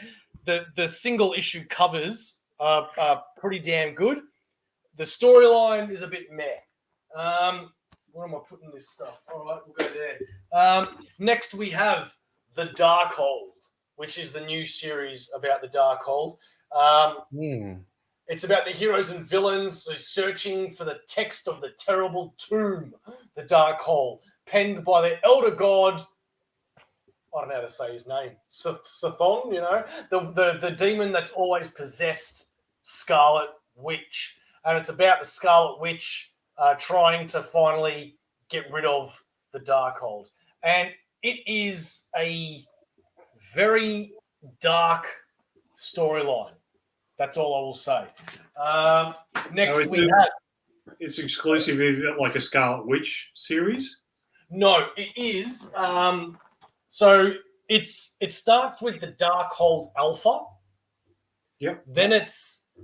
the single issue covers are pretty damn good. The storyline is a bit meh. Where am I putting this stuff? All right, we'll go there. Next, we have The Darkhold, which is the new series about the Darkhold. It's about the heroes and villains searching for the text of the terrible tomb, the Darkhold, penned by the elder god. I don't know how to say his name. Sathon, you know, the demon that's always possessed Scarlet Witch, and it's about the Scarlet Witch trying to finally get rid of the Darkhold, and it is a very dark storyline. That's all I will say. Next, It's exclusive, like a Scarlet Witch series? No, it is. So it starts with the Darkhold Alpha. Yep. Then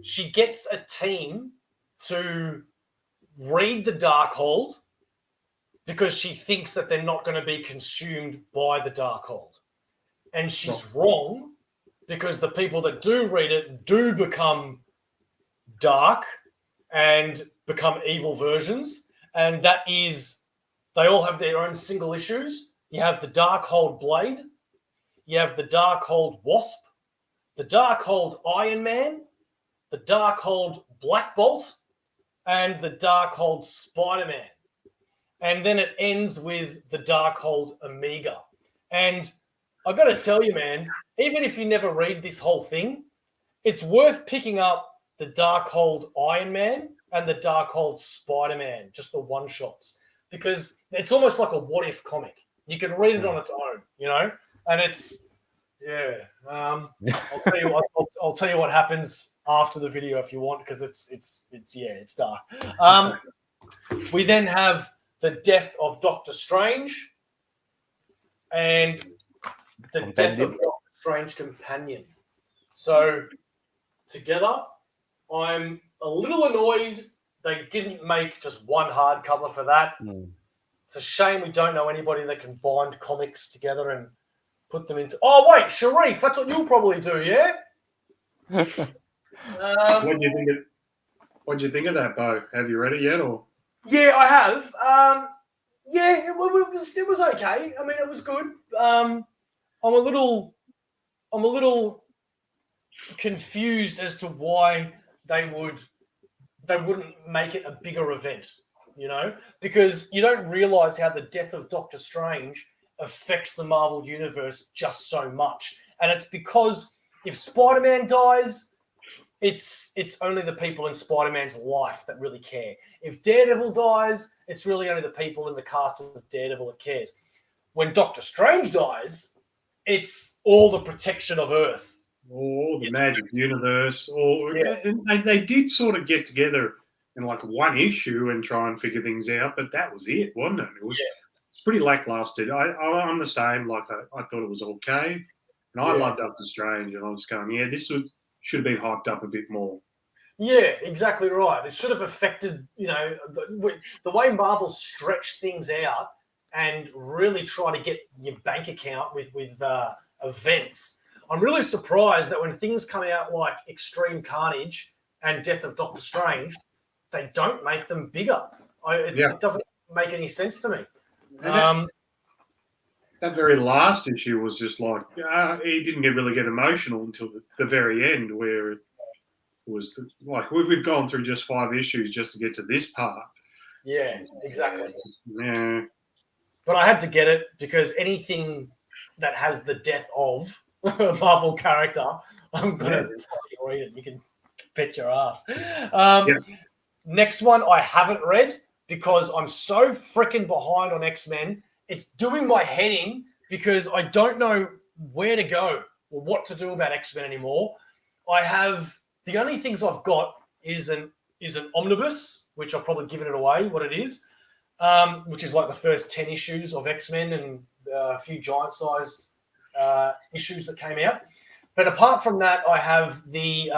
she gets a team to read the Darkhold because she thinks that they're not going to be consumed by the Darkhold. And she's wrong, because the people that do read it do become dark and become evil versions. And that is, they all have their own single issues. You have the Darkhold Blade. You have the Darkhold Wasp, the Darkhold Iron Man, the Darkhold Black Bolt, and the Darkhold Spider-Man. And then it ends with the Darkhold Omega. And I got to tell you, man, even if you never read this whole thing, it's worth picking up the Darkhold Iron Man and the Darkhold Spider-Man, just the one-shots, because it's almost like a what-if comic. You can read it on its own, you know, and it's, I'll tell you what happens after the video if you want, because it's dark. We then have the death of Doctor Strange and the death of Doctor Strange Companion. So together, I'm a little annoyed they didn't make just one hardcover for that. It's a shame we don't know anybody that can bind comics together and put them into. Oh wait, Sharif, that's what you'll probably do, yeah? What do you think of that, Bo? Have you read it yet, or? Yeah, I have. Yeah, it was okay. I mean, it was good. I'm a little confused as to why they wouldn't make it a bigger event, because you don't realize how the death of Doctor Strange affects the Marvel Universe just so much. And it's because if Spider-Man dies, it's only the people in Spider-Man's life that really care. If Daredevil dies, it's really only the people in the cast of Daredevil that cares. When Doctor Strange dies, it's all the protection of Earth. Or the magic universe. Yeah. And they did sort of get together in like one issue and try and figure things out, but that was it, wasn't it? It was pretty lackluster. I'm the same. Like I thought it was okay, and I loved Doctor Strange, and I was going, should have been hyped up a bit more. Yeah, exactly right. It should have affected, the way Marvel stretched things out and really try to get your bank account with events. I'm really surprised that when things come out like Extreme Carnage and Death of Doctor Strange, they don't make them bigger. It doesn't make any sense to me. That very last issue was just like, he didn't really get emotional until the very end, where it was like, we've gone through just 5 issues just to get to this part. Yeah, exactly. Yeah. But I had to get it because anything that has the death of a Marvel character, I'm going to read it. You can bet your ass. Next one I haven't read because I'm so freaking behind on X-Men. It's doing my head in because I don't know where to go or what to do about X-Men anymore. The only things I've got is an Omnibus, which I've probably given it away, what it is, which is like the first 10 issues of X-Men and a few giant-sized issues that came out. But apart from that, I have the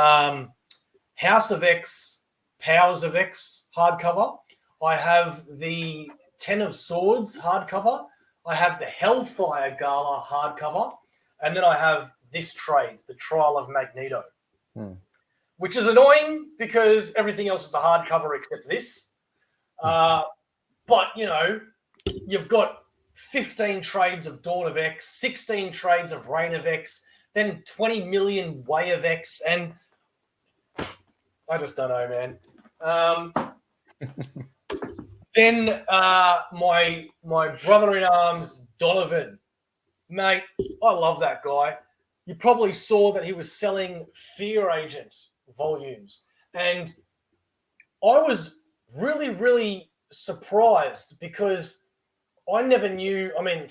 House of X, Powers of X hardcover. I have the 10 of Swords hardcover. I have the Hellfire Gala hardcover. And then I have this trade, The Trial of Magneto, which is annoying because everything else is a hardcover except this. But, you've got 15 trades of Dawn of X, 16 trades of Reign of X, then 20 million Way of X, and I just don't know, man. Then my brother-in-arms, Donovan. Mate, I love that guy. You probably saw that he was selling Fear Agent volumes. And I was really, really surprised because I never knew. I mean,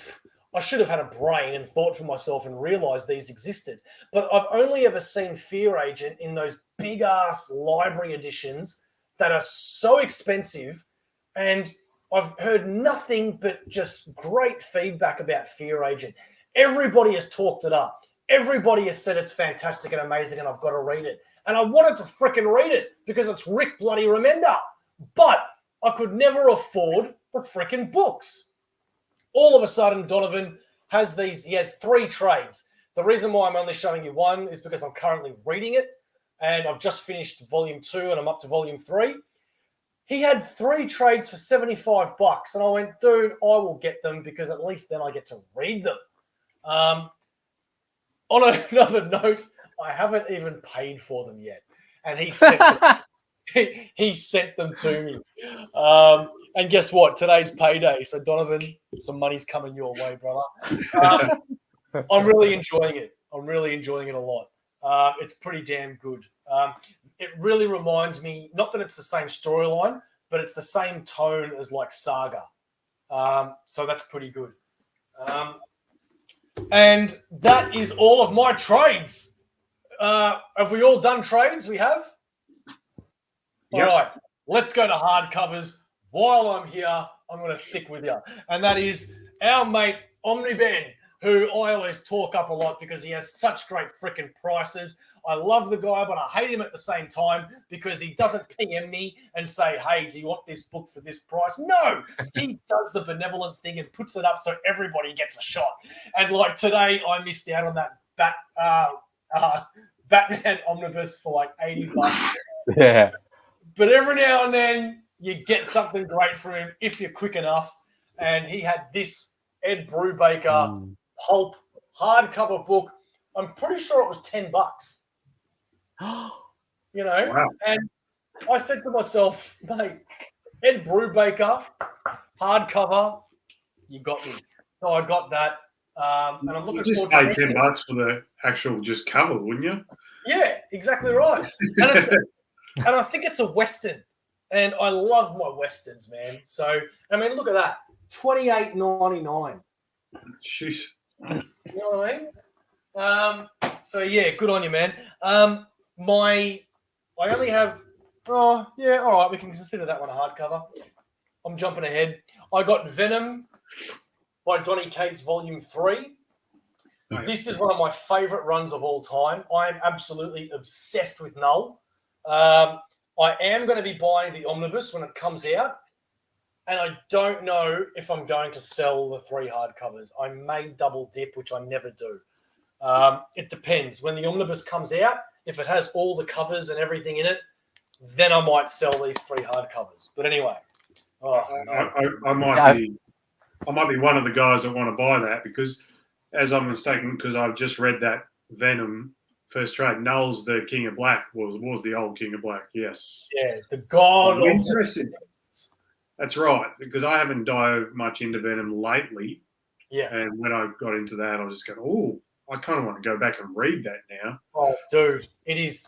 I should have had a brain and thought for myself and realized these existed. But I've only ever seen Fear Agent in those big-ass library editions that are so expensive. And I've heard nothing but just great feedback about Fear Agent. Everybody has talked it up. Everybody has said it's fantastic and amazing and I've got to read it. And I wanted to freaking read it because it's Rick bloody Remender. But I could never afford the freaking books. All of a sudden, Donovan has he has 3 trades. The reason why I'm only showing you one is because I'm currently reading it and I've just finished volume 2 and I'm up to volume 3. He had 3 trades for $75 and I went, dude, I will get them because at least then I get to read them. On another note, I haven't even paid for them yet. And he sent them, he sent them to me. And guess what? Today's payday. So, Donovan, some money's coming your way, brother. I'm really enjoying it. I'm really enjoying it a lot. It's pretty damn good. It really reminds me, not that it's the same storyline, but it's the same tone as like Saga. So that's pretty good. And that is all of my trades. Have we all done trades? We have? All right. Let's go to hardcovers. While I'm here, I'm going to stick with you. And that is our mate, OmniBeau, who I always talk up a lot because he has such great freaking prices. I love the guy, but I hate him at the same time because he doesn't PM me and say, hey, do you want this book for this price? No, he does the benevolent thing and puts it up so everybody gets a shot. And like today, I missed out on that Batman Omnibus for like $80. Yeah. But every now and then you get something great from him if you're quick enough. and he had this Ed Brubaker pulp hardcover book. I'm pretty sure it was $10. You know, Wow. and I said to myself, mate, Ed Brubaker hardcover, you got me. So I got that, and I'm looking You just forward paid to $10 for the actual just cover, wouldn't you? Yeah, exactly right. And I think it's a Western, and I love my Westerns, man. So I mean, look at that, $28.99. Sheesh. You know what I mean? So yeah, good on you, man. I only have. Oh yeah, all right. We can consider that one a hardcover. I'm jumping ahead. I got Venom by Donny Cates Volume 3. This is one of my favourite runs of all time. I am absolutely obsessed with Null. I am going to be buying the Omnibus when it comes out, and I don't know if I'm going to sell the 3 hardcovers. I may double dip, which I never do. It depends. When the Omnibus comes out, if it has all the covers and everything in it, then I might sell these 3 hardcovers. But anyway, I might be one of the guys that want to buy that because, as I'm mistaken, because I've just read that Venom first trade. Null's the King of Black was the old King of Black. Yes. Yeah, the god of Interesting. That's right, because I haven't dived much into Venom lately. Yeah. And when I got into that, I was just going, oh, I kind of want to go back and read that now. Oh, dude, it is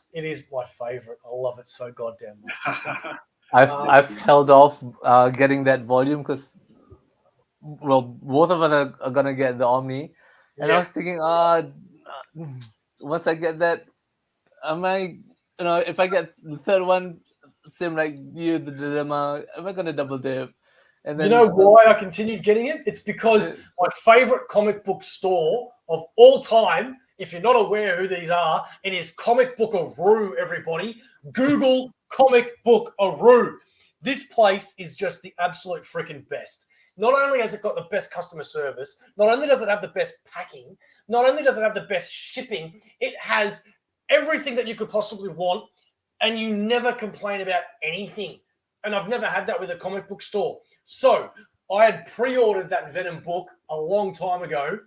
my favorite. I love it so goddamn much. I've held off getting that volume because, well, both of us are gonna get the Omni, and I was thinking, once I get that, if I get the third one, same like you, the dilemma, am I gonna double dip? And then, you know why I continued getting it? It's because my favorite comic book store of all time, if you're not aware who these are, it is Comic Bookaroo, everybody. Google Comic Bookaroo. This place is just the absolute freaking best. Not only has it got the best customer service, not only does it have the best packing, not only does it have the best shipping, it has everything that you could possibly want, and you never complain about anything. And I've never had that with a comic book store. So I had pre-ordered that Venom book a long time ago,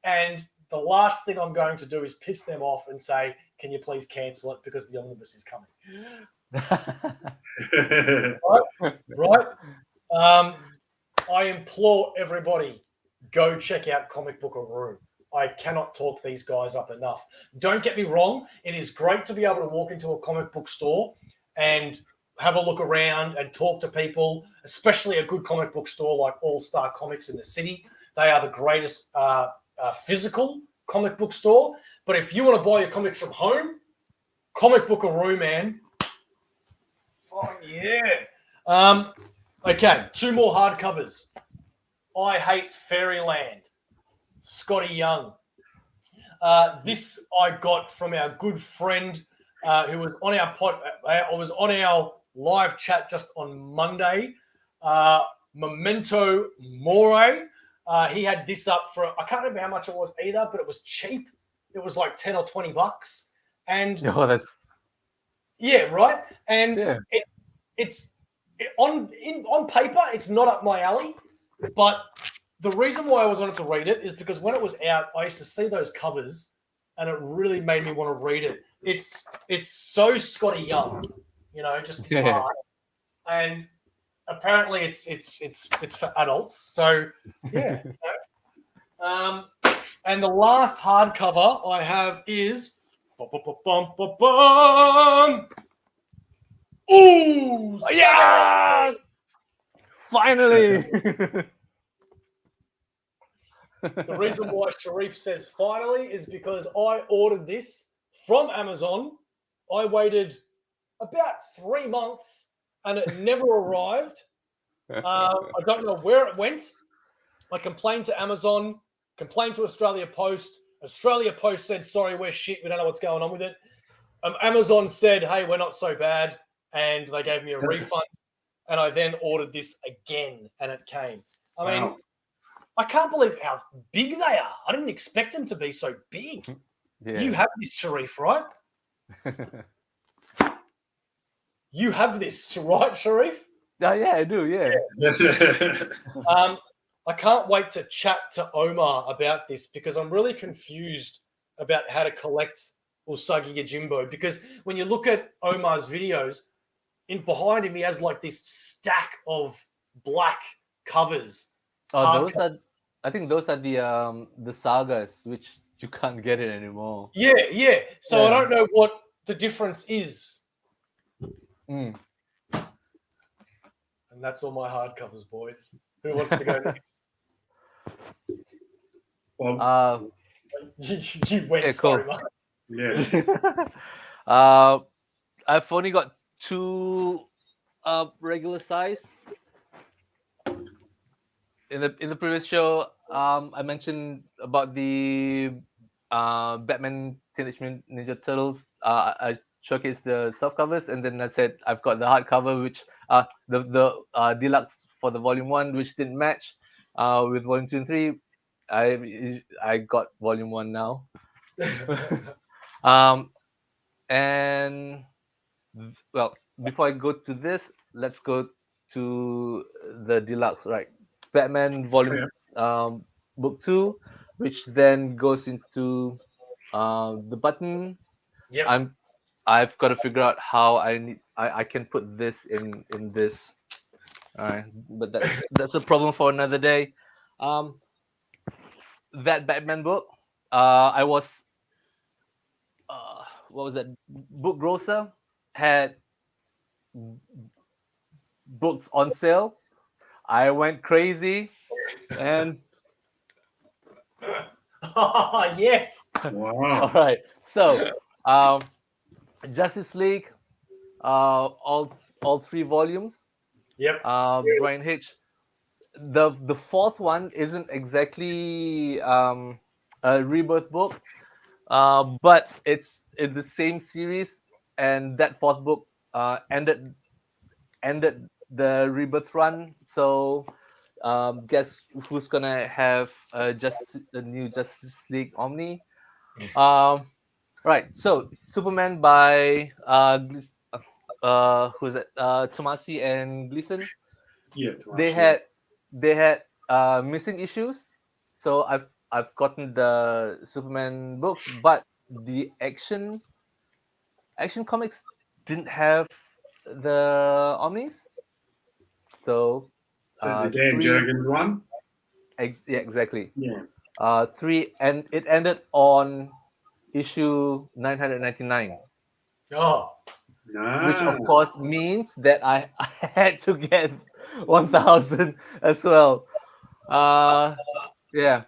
and the last thing I'm going to do is piss them off and say, can you please cancel it because the Omnibus is coming. Right? I implore everybody, go check out Comic Bookaroo. I cannot talk these guys up enough. Don't get me wrong. It is great to be able to walk into a comic book store and have a look around and talk to people, especially a good comic book store like All Star Comics in the city. They are the greatest physical comic book store. But if you want to buy your comics from home, Comic Bookaroo, man. Oh, yeah. Okay, 2 more hardcovers. I Hate Fairyland, Scotty Young. This I got from our good friend who was on our live chat just on Monday. Memento Mori. He had this up for, I can't remember how much it was either, but it was cheap. It was like $10 or $20. And yeah, right. And it's on paper, it's not up my alley. But the reason why I wanted to read it is because when it was out, I used to see those covers, and it really made me want to read it. It's so Scotty Young, just the art. And apparently it's for adults. So yeah. And the last hardcover I have is ooh, yeah! Finally. The reason why Sharif says finally is because I ordered this from Amazon. I waited about 3 months and it never arrived. I don't know where it went. I complained to Amazon, complained to Australia Post. Australia Post said, sorry, we're shit. We don't know what's going on with it. Amazon said, hey, we're not so bad. And they gave me a refund. And I then ordered this again and it came. I mean, I can't believe how big they are. I didn't expect them to be so big. Yeah. You have this, Sharif, right? You have this, right, Sharif? Yeah, I do, yeah. I can't wait to chat to Omar about this because I'm really confused about how to collect Usagi Yojimbo. Because when you look at Omar's videos, in behind him he has like this stack of black covers. Oh, hard those are. I think those are the sagas, which you can't get it anymore. Yeah. So I Yeah. don't know what the difference is. Mm. And that's all my hardcovers, boys. Who wants to go next? Well, You went, Okay, sorry, cool. mate. yeah. I've only got 2 regular size. In the previous show, I mentioned about the Batman Teenage Mutant Ninja Turtles. I showcased the soft covers, and then I said I've got the hardcover, which the deluxe for the volume 1, which didn't match with volume 2 and 3. I got volume 1 now. And well, before I go to this, let's go to the deluxe, right? Batman volume book 2, which then goes into the button. Yep. I've got to figure out how I can put this in this. All right, but that's a problem for another day. That Batman book, I was what was that? Book Grocer had books on sale. I went crazy, and Oh, yes. all Wow. right. So, Justice League, all 3 volumes. Yep. Brian Hitch. The fourth one isn't exactly a rebirth book, but it's in the same series, and that fourth book ended the rebirth run. So guess who's gonna have a new Justice League Omni? Right. So Superman by who's it? Tomasi and Gleason. Yeah. They had missing issues. So I've gotten the Superman books, but the action comics didn't have the Omnis. So So the Dan 3 Jurgens one. yeah, exactly. Yeah. 3, and it ended on issue 999, Oh, which No. of course means that I had to get 1000 as well. Yeah,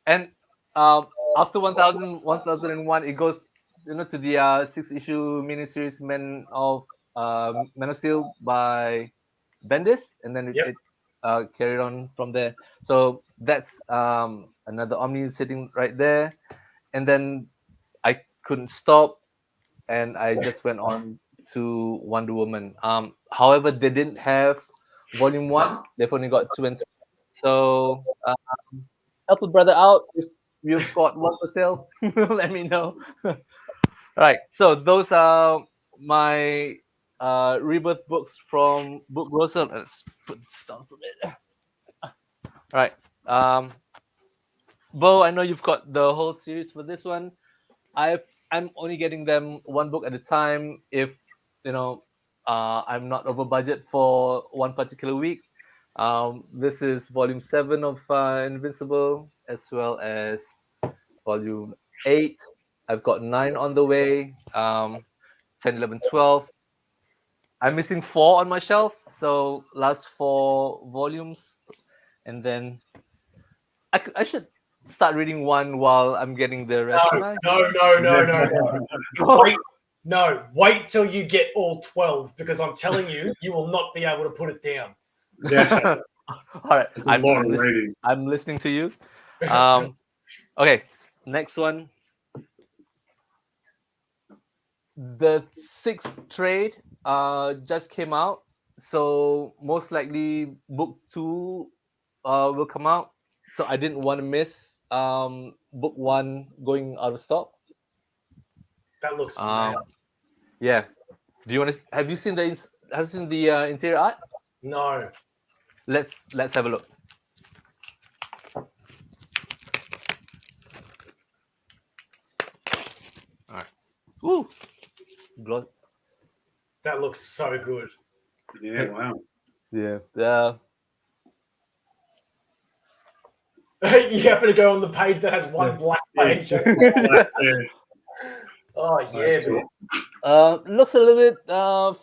and after 1001, it goes to the 6-issue miniseries Man of Steel by Bendis, and then Yep. it carried on from there. So that's another Omni sitting right there, and then I couldn't stop, and I just went on to Wonder Woman. However, they didn't have Volume 1. They've only got 2 and 3. So help a brother out if you've got one for sale. Let me know. All right. So those are my rebirth books from Book Grocer. Let's put this down for a minute. All right. Bo, I know you've got the whole series for this one. I'm only getting them one book at a time if I'm not over budget for one particular week. This is volume 7 of Invincible, as well as volume 8. I've got 9 on the way. 10, 11, 12. I'm missing 4 on my shelf, so last 4 volumes, and then I should start reading one while I'm getting the rest. no, no. Wait till you get all 12 because I'm telling you, you will not be able to put it down. Yeah. All right, It's a lot of reading. I'm listening to you. Okay, next one. The 6th trade just came out, so most likely book 2 will come out. So I didn't want to miss book 1 going out of stock. That looks mad. Yeah. Do you want to? Have you seen the interior art? No. Let's have a look. Ooh. Grodd. That looks so good. Yeah, wow. Yeah. You happen to go on the page that has one black page. Yeah. Oh yeah, cool. man. Looks a little bit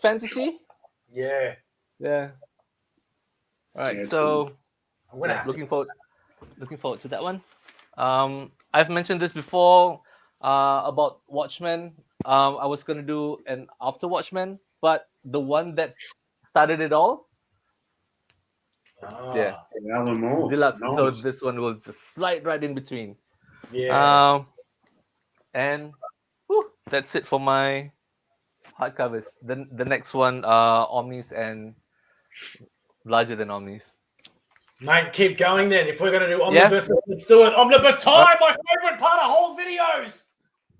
fantasy. Yeah. Yeah. All right. Yeah, So I'm gonna yeah, have looking forward to that one. I've mentioned this before about Watchmen. I was gonna do an after Watchmen, but the one that started it all, yeah, Alan Moore. Deluxe. Nice. So this one will just slide right in between. Yeah. And whew, that's it for my hardcovers. The next one, Omnis and larger than Omnis. Mate, keep going then. If we're going to do Omnibus, let's do it. Omnibus time, my favorite part of whole videos.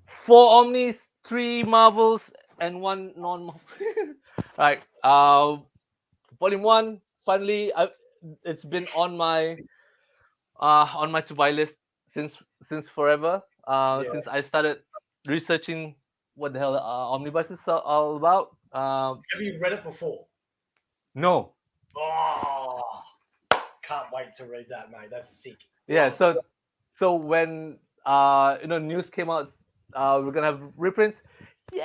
4 Omnis, 3 Marvels, and 1 non-Marvel. Right. Volume 1. Finally, it's been on my to buy list since forever. Since I started researching what the hell Omnibuses are all about. Have you read it before? No. Oh, can't wait to read that, mate. That's sick. Yeah. So when news came out, we're gonna have reprints. Yay!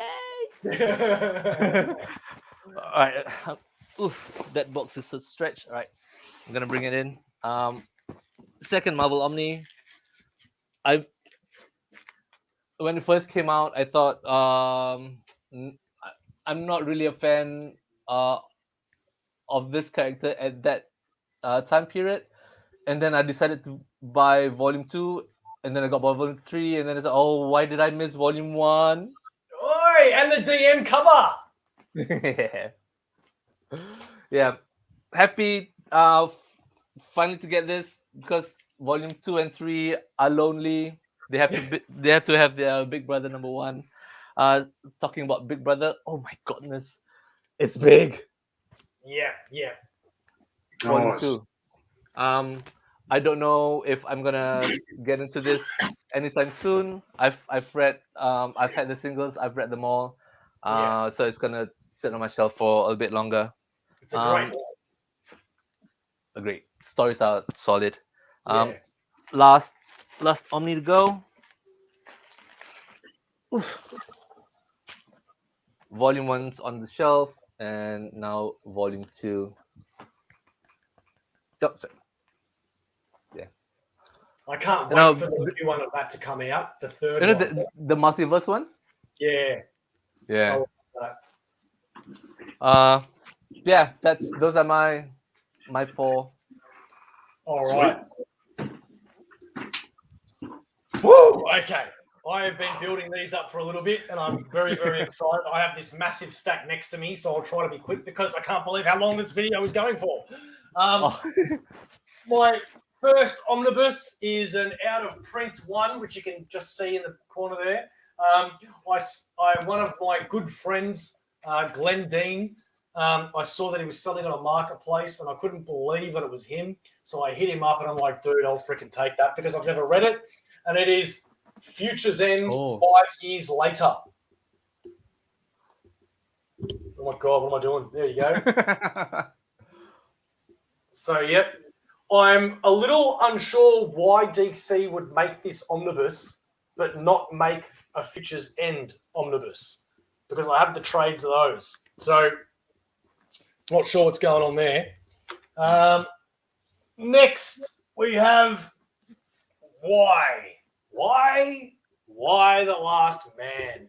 All right. Oof, that box is a stretch. All right, I'm gonna bring it in. Second Marvel Omni. When it first came out, I thought I'm not really a fan of this character at that time period, and then I decided to buy Volume 2, and then I got Volume 3, and then it's like, oh, why did I miss Volume 1? Oi, and the DM cover. Yeah, happy finally to get this, because Volume 2 and 3 are lonely. They have to have their Big Brother number 1. Talking about Big Brother, oh my goodness, it's big. Yeah. Volume Nice. 2. I don't know if I'm gonna get into this anytime soon. I've read I've had the singles, I've read them all. So it's gonna sit on my shelf for a bit longer. It's a great one. Great. Stories are solid. Yeah. Last Omni to go. Oof. Volume 1's on the shelf, and now Volume 2. Yep. Yeah. I can't wait for the new one of that to come out. The third one. The multiverse one? Yeah. Yeah. I yeah, those are my 4. All right. Woo! Okay. I have been building these up for a little bit, and I'm very, very excited. I have this massive stack next to me, so I'll try to be quick because I can't believe how long this video is going for. My first omnibus is an out of print one, which you can just see in the corner there. One of my good friends, Glenn Dean, I saw that he was selling on a marketplace, and I couldn't believe that it was him. So I hit him up, and I'm like, dude, I'll freaking take that because I've never read it. And it is Future's End 5 years later. Oh my God, what am I doing? There you go. So, yep. I'm a little unsure why DC would make this omnibus, but not make a Future's End omnibus, because I have the trades of those. So, not sure what's going on there. Next, we have Why the Last Man?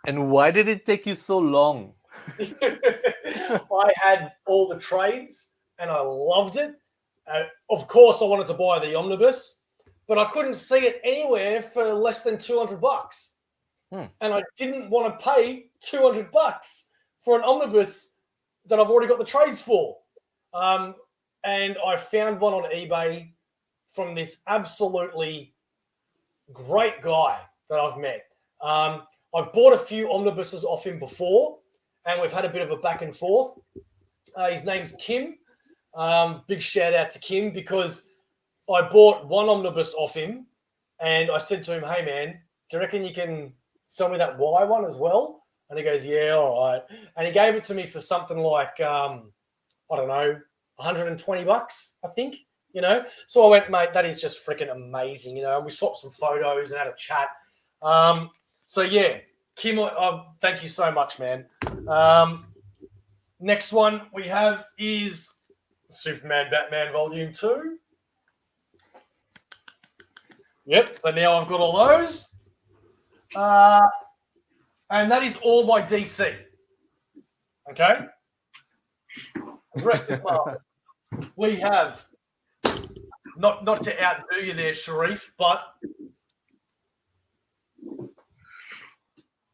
And why did it take you so long? I had all the trades and I loved it. Of course, I wanted to buy the omnibus, but I couldn't see it anywhere for less than $200. And I didn't want to pay $200 for an omnibus that I've already got the trades for. And I found one on eBay from this absolutely great guy that I've met. I've bought a few omnibuses off him before, and we've had a bit of a back and forth. His name's Kim. Big shout out to Kim, because I bought one omnibus off him, and I said to him, hey, man, do you reckon you can sell me that Y one as well? And he goes, yeah, all right. And he gave it to me for something like, I don't know, $120, I think, you know. So I went, mate, that is just freaking amazing, you know. And we swapped some photos and had a chat. So, yeah, Kim, thank you so much, man. Next one we have is Superman, Batman Volume 2. Yep, so now I've got all those. And that is all my DC. Okay? The rest is Marvel. We have, not to outdo you there, Sharif, but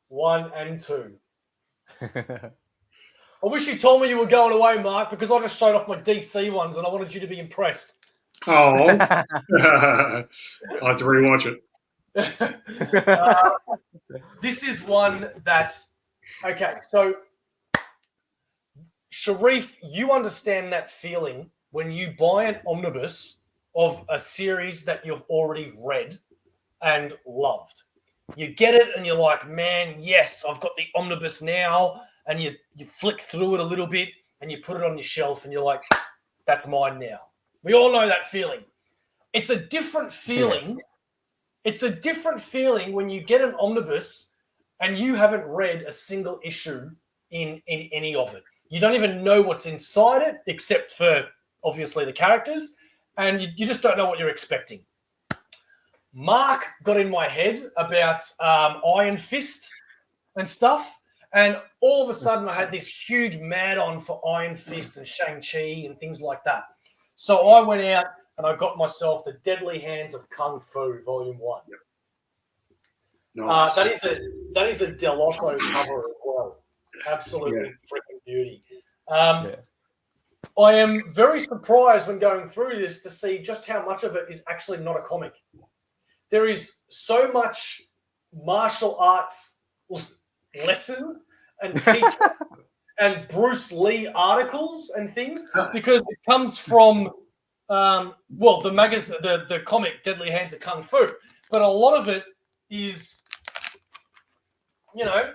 1 and 2. I wish you told me you were going away, Mark, because I just showed off my DC ones and I wanted you to be impressed. Oh, I have to rewatch it. This is one that, okay, so Sharif, you understand that feeling when you buy an omnibus of a series that you've already read and loved. You get it and you're like, man, yes, I've got the omnibus now. And you flick through it a little bit and you put it on your shelf and you're like, that's mine now. We all know that feeling. It's a different feeling. It's a different feeling when you get an omnibus and you haven't read a single issue in any of it. You don't even know what's inside it except for, obviously, the characters. And you just don't know what you're expecting. Mark got in my head about Iron Fist and stuff. And all of a sudden, I had this huge mad-on for Iron Fist and Shang-Chi and things like that. So I went out and I got myself The Deadly Hands of Kung Fu, Volume 1. Nice. That is a Delotto cover as well. Absolutely freaking beauty. I am very surprised when going through this to see just how much of it is actually not a comic. There is so much martial arts lessons and teaching and Bruce Lee articles and things because it comes from the magazine, the comic Deadly Hands of Kung Fu, but a lot of it is, you know,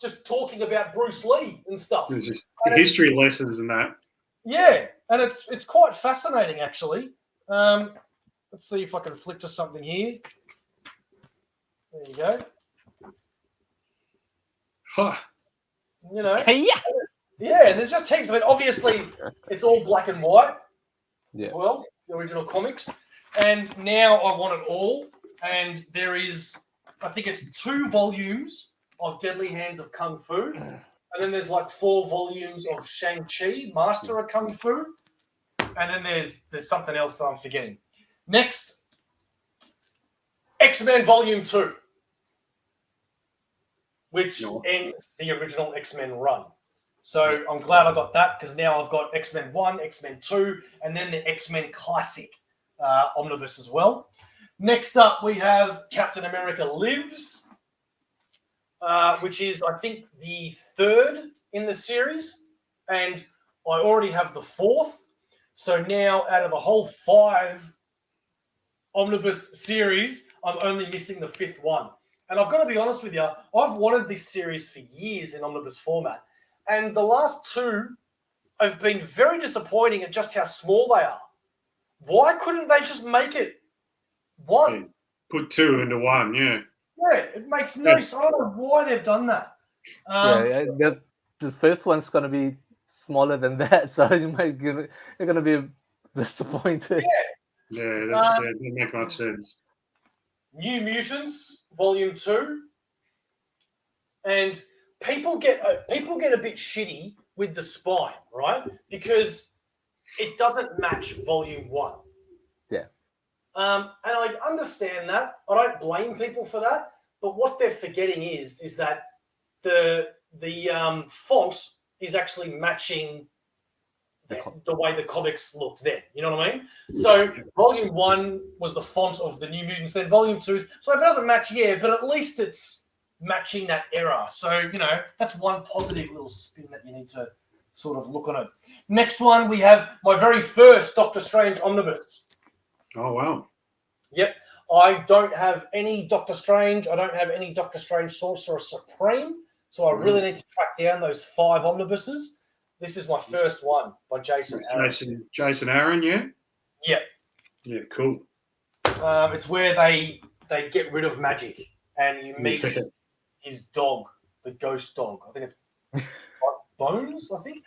just talking about Bruce Lee and stuff. Just history lessons and that. Yeah, and it's quite fascinating actually. Let's see if I can flick to something here. There you go. Huh. You know, Yeah. and there's just heaps of it. Obviously, it's all black and white as well, the original comics. And now I want it all. And there is, I think it's 2 volumes of Deadly Hands of Kung Fu. And then there's like 4 volumes of Shang-Chi, Master of Kung Fu. And then there's something else that I'm forgetting. Next, X-Men Volume 2. Which ends the original X-Men run. So I'm glad I got that because now I've got X-Men 1, X-Men 2, and then the X-Men Classic Omnibus as well. Next up, we have Captain America Lives, which is, I think, the 3rd in the series. And I already have the 4th. So now out of the whole 5 Omnibus series, I'm only missing the 5th one. And I've got to be honest with you, I've wanted this series for years in omnibus format. And the last 2 have been very disappointing at just how small they are. Why couldn't they just make it 1? Yeah. Put 2 into 1, yeah. Yeah, it makes no sense. I don't know why they've done that. The 5th one's going to be smaller than that, so you're going to be disappointed. Yeah, that doesn't make much sense. New Mutants, Volume 2, and people get a bit shitty with the spine, right? Because it doesn't match Volume 1. Yeah. And I understand that. I don't blame people for that. But what they're forgetting is that the font is actually matching the way the comics looked then. You know what I mean? So Volume 1 was the font of the New Mutants, then Volume 2 is... So if it doesn't match, but at least it's matching that era. So, you know, that's one positive little spin that you need to sort of look on it. Next one, we have my very first Doctor Strange Omnibus. Oh, wow. Yep. I don't have any Doctor Strange. I don't have any Doctor Strange Sorcerer Supreme. So I really need to track down those 5 omnibuses. This is my first one by Jason Aaron. Jason Aaron, yeah? Yeah. Yeah, cool. It's where they get rid of magic and you meet his dog, the ghost dog. I think it's Bones, I think.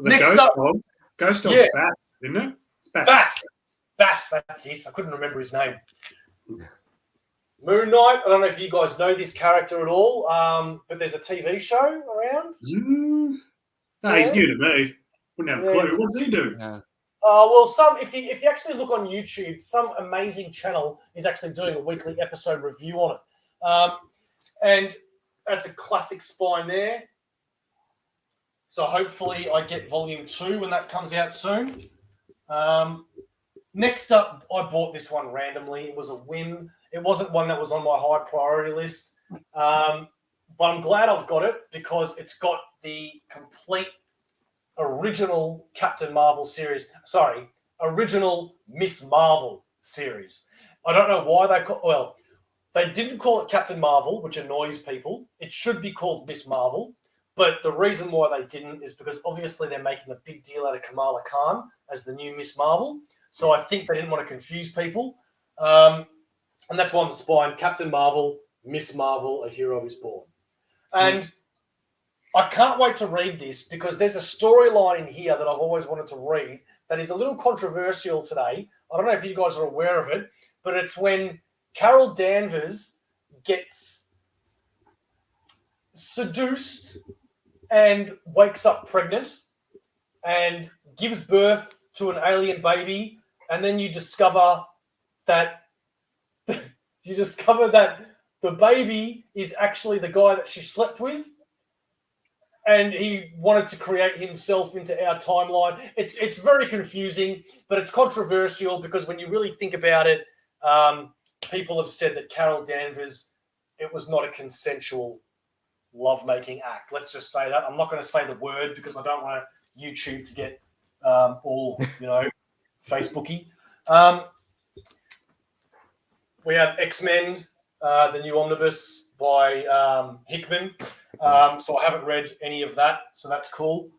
Next up. Ghost dog's Bat, isn't it? It's Bat. Bat, that's it. I couldn't remember his name. Moon Knight, I don't know if you guys know this character at all, but there's a TV show around. No, he's new to me. Wouldn't have a clue. What does he do? Yeah. Well, if you actually look on YouTube, some amazing channel is actually doing a weekly episode review on it. And that's a classic spine there. So hopefully I get Volume 2 when that comes out soon. Next up, I bought this one randomly. It was a whim. It wasn't one that was on my high priority list. But I'm glad I've got it because it's got the complete original Captain Marvel series. Sorry, original Miss Marvel series. I don't know why they didn't call it Captain Marvel, which annoys people. It should be called Miss Marvel. But the reason why they didn't is because obviously they're making a big deal out of Kamala Khan as the new Miss Marvel. So I think they didn't want to confuse people. And that's why on the spine, Captain Marvel, Miss Marvel, A Hero is Born. And I can't wait to read this because there's a storyline in here that I've always wanted to read that is a little controversial today. I don't know if you guys are aware of it, but it's when Carol Danvers gets seduced and wakes up pregnant and gives birth to an alien baby, and then you discover that the baby is actually the guy that she slept with, and he wanted to create himself into our timeline. It's very confusing, but it's controversial because when you really think about it, people have said that Carol Danvers, it was not a consensual lovemaking act. Let's just say that. I'm not going to say the word because I don't want YouTube to get all, Facebooky. We have X-Men, the new omnibus by Hickman. So I haven't read any of that, so that's cool.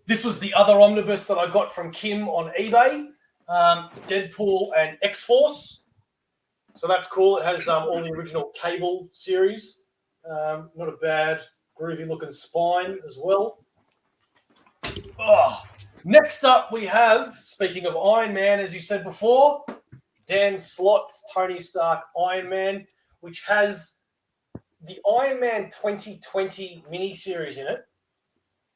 This was the other omnibus that I got from Kim on eBay, Deadpool and X-Force. So that's cool. It has all the original Cable series. Not a bad, groovy-looking spine as well. Next up, we have, speaking of Iron Man, as you said before, Dan Slott's Tony Stark Iron Man, which has the Iron Man 2020 miniseries in it,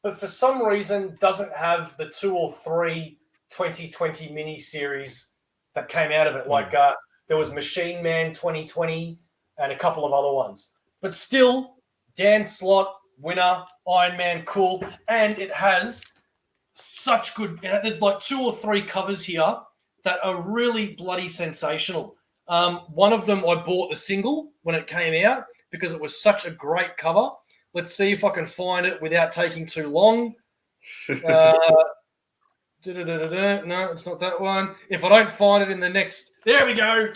but for some reason doesn't have the 2 or 3 2020 miniseries that came out of it. Like there was Machine Man 2020 and a couple of other ones. But still, Dan Slott, winner, Iron Man, cool. And it has such good... There's like 2 or 3 covers here that are really bloody sensational. One of them I bought the single when it came out because it was such a great cover. Let's see if I can find it without taking too long. No, it's not that one. If I don't find it in the next... There we go.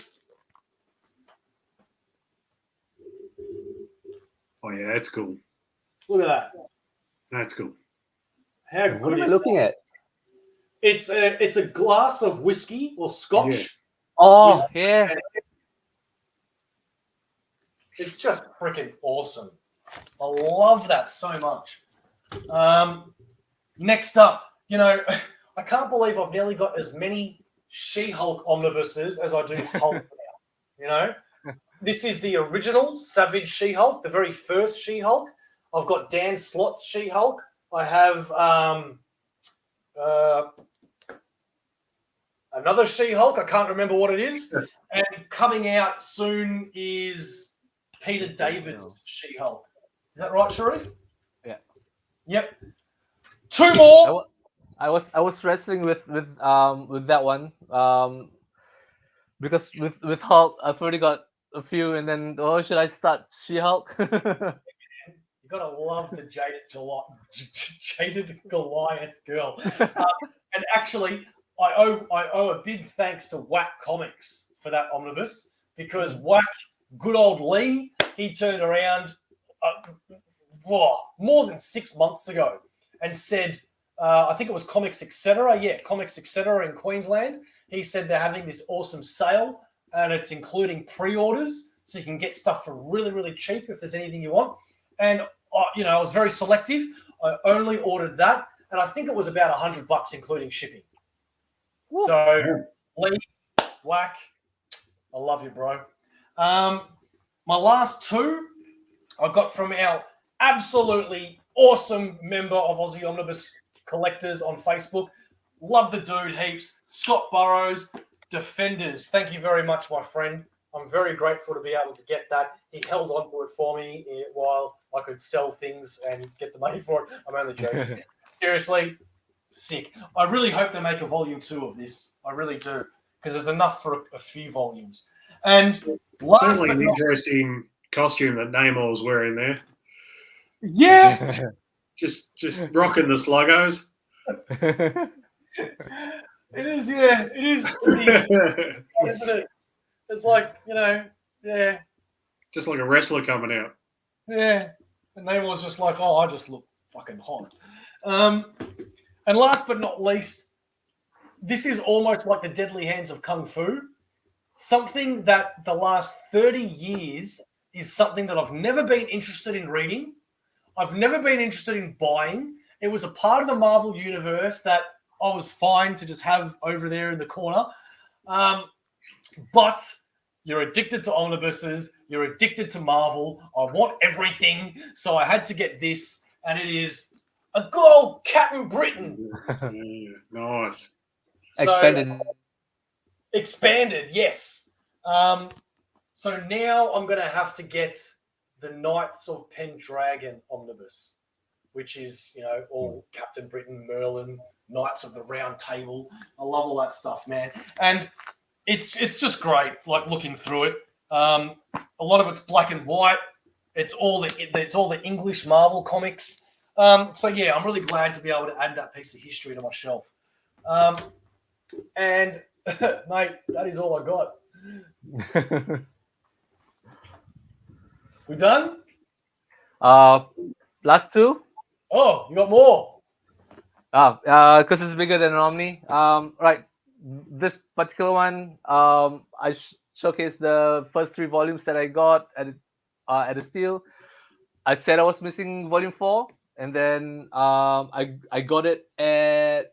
Oh, yeah, that's cool. Look at that. That's cool. How What good am I is looking that? at? It's a glass of whiskey or scotch. Yeah. Oh, yeah. It's just freaking awesome. I love that so much. Next up, I can't believe I've nearly got as many She-Hulk omnibuses as I do Hulk now. This is the original Savage She-Hulk, the very first She-Hulk. I've got Dan Slott's She-Hulk. I have another She-Hulk. I can't remember what it is. And coming out soon is Peter David's She-Hulk. Is that right, Sharif? Yeah. Yep. 2 more. I was wrestling with that one because with Hulk I've already got a few, and then should I start She-Hulk? You gotta love the jaded Goliath girl. And actually, I owe a big thanks to Whack Comics for that omnibus, because Whack, good old Lee, he turned around more than 6 months ago and said, I think it was Comics Etc. Yeah, Comics Etc. in Queensland. He said they're having this awesome sale, and it's including pre-orders, so you can get stuff for really, really cheap if there's anything you want. And I was very selective. I only ordered that, and I think it was about $100 including shipping. So, Lee, Whack, I love you, bro. My last two I got from our absolutely awesome member of Aussie Omnibus Collectors on Facebook. Love the dude heaps. Scott Burrows, Defenders. Thank you very much, my friend. I'm very grateful to be able to get that. He held on to it for me while I could sell things and get the money for it. I'm only joking. Seriously, sick. I really hope they make a volume 2 of this. I really do, because there's enough for a few volumes. And certainly an interesting costume that Namor's wearing there. Yeah. just rocking the sluggos. It is, yeah. It is pretty, isn't it? It's like, yeah. Just like a wrestler coming out. Yeah. And Namor's just like, I just look fucking hot. And last but not least, this is almost like the deadly hands of Kung Fu. Something that the last 30 years is something that I've never been interested in reading. I've never been interested in buying. It was a part of the Marvel universe that I was fine to just have over there in the corner. But you're addicted to omnibuses. You're addicted to Marvel. I want everything. So I had to get this. And it is a good old Captain Britain. Nice. Expanded, yes. So now I'm going to have to get the Knights of Pendragon omnibus, which is, all Captain Britain, Merlin, Knights of the Round Table. I love all that stuff, man. And it's just great, like looking through it. A lot of it's black and white. It's all the English Marvel comics. So yeah, I'm really glad to be able to add that piece of history to my shelf. And mate, that is all I got. We done? Last two. Oh, you got more? Because it's bigger than an Omni. Right. This particular one, I showcased the first 3 volumes that I got at a steal. I said I was missing volume 4, and then I got it at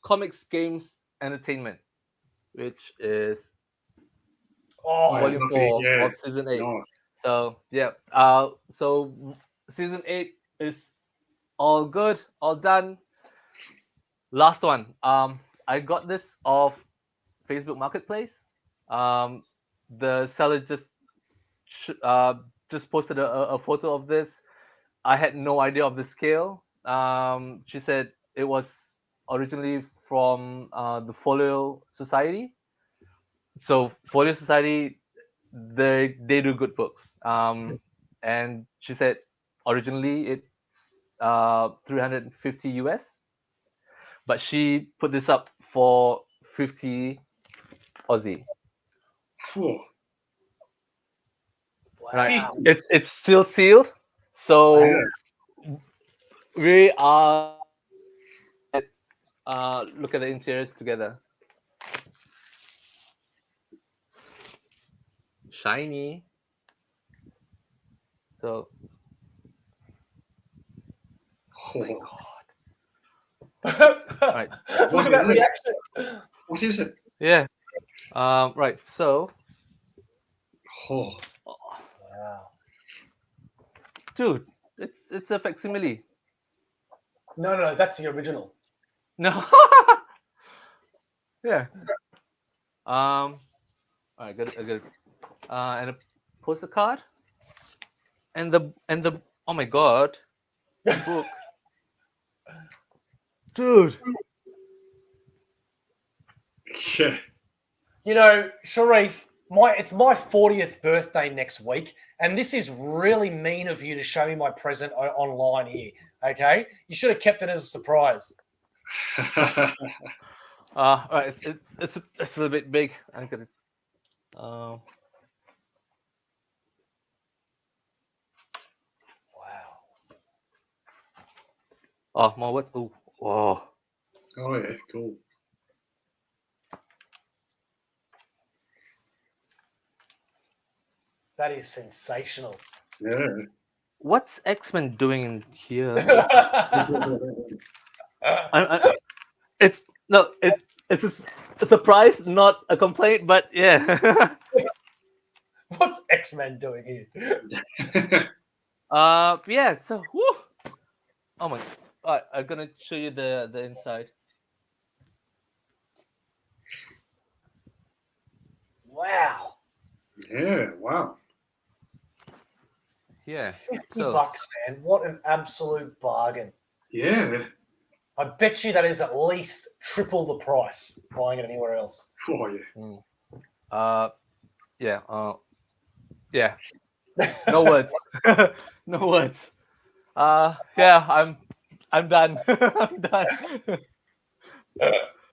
Comics Games Entertainment, which is volume 4 of season 8. Nice. So yeah. So season 8 is all good, all done. Last one. I got this off Facebook Marketplace. The seller just posted a photo of this. I had no idea of the scale. She said it was originally from the Folio Society. So Folio Society, they do good books. And she said originally it's 350 US, but she put this up for 50 Aussie. Whew. Right. It's still sealed, so we are look at the interiors together. Shiny. So Oh my God. right. Look at that reaction. What is it? Yeah. Right. So Oh. Wow. Dude, it's a facsimile. No, that's the original. No. Yeah. All right, good. And a poster card, and the oh my god, the book, dude. Yeah. Sharif, it's my 40th birthday next week, and this is really mean of you to show me my present online here. Okay, you should have kept it as a surprise. All right, it's a little bit big. I'm gonna. Wow. Oh, more what? Oh, whoa. Oh yeah, cool. That is sensational. Yeah. What's X-Men doing in here? It's a surprise, not a complaint, but yeah. What's X-Men doing here? Yeah. So, whew. Oh my. All right, I'm gonna show you the inside. Wow. Yeah, wow. Yeah. 50 So bucks, man. What an absolute bargain. Yeah. I bet you that is at least triple the price buying it anywhere else. Oh yeah. yeah. Yeah. No words. No words. Yeah. I'm done. I'm done.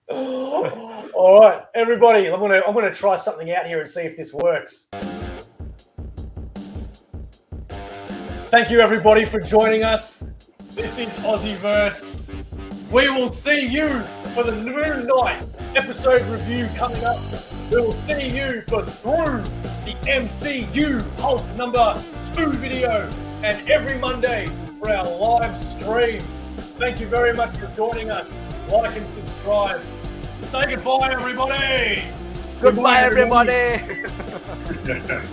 All right, everybody. I'm gonna try something out here and see if this works. Thank you, everybody, for joining us. This is AussieVerse. We will see you for the Moon Knight episode review coming up. We will see you for Through the MCU Hulk #2 video, and every Monday for our live stream. Thank you very much for joining us. Like and subscribe. Say goodbye, everybody. Goodbye, everybody. Yeah.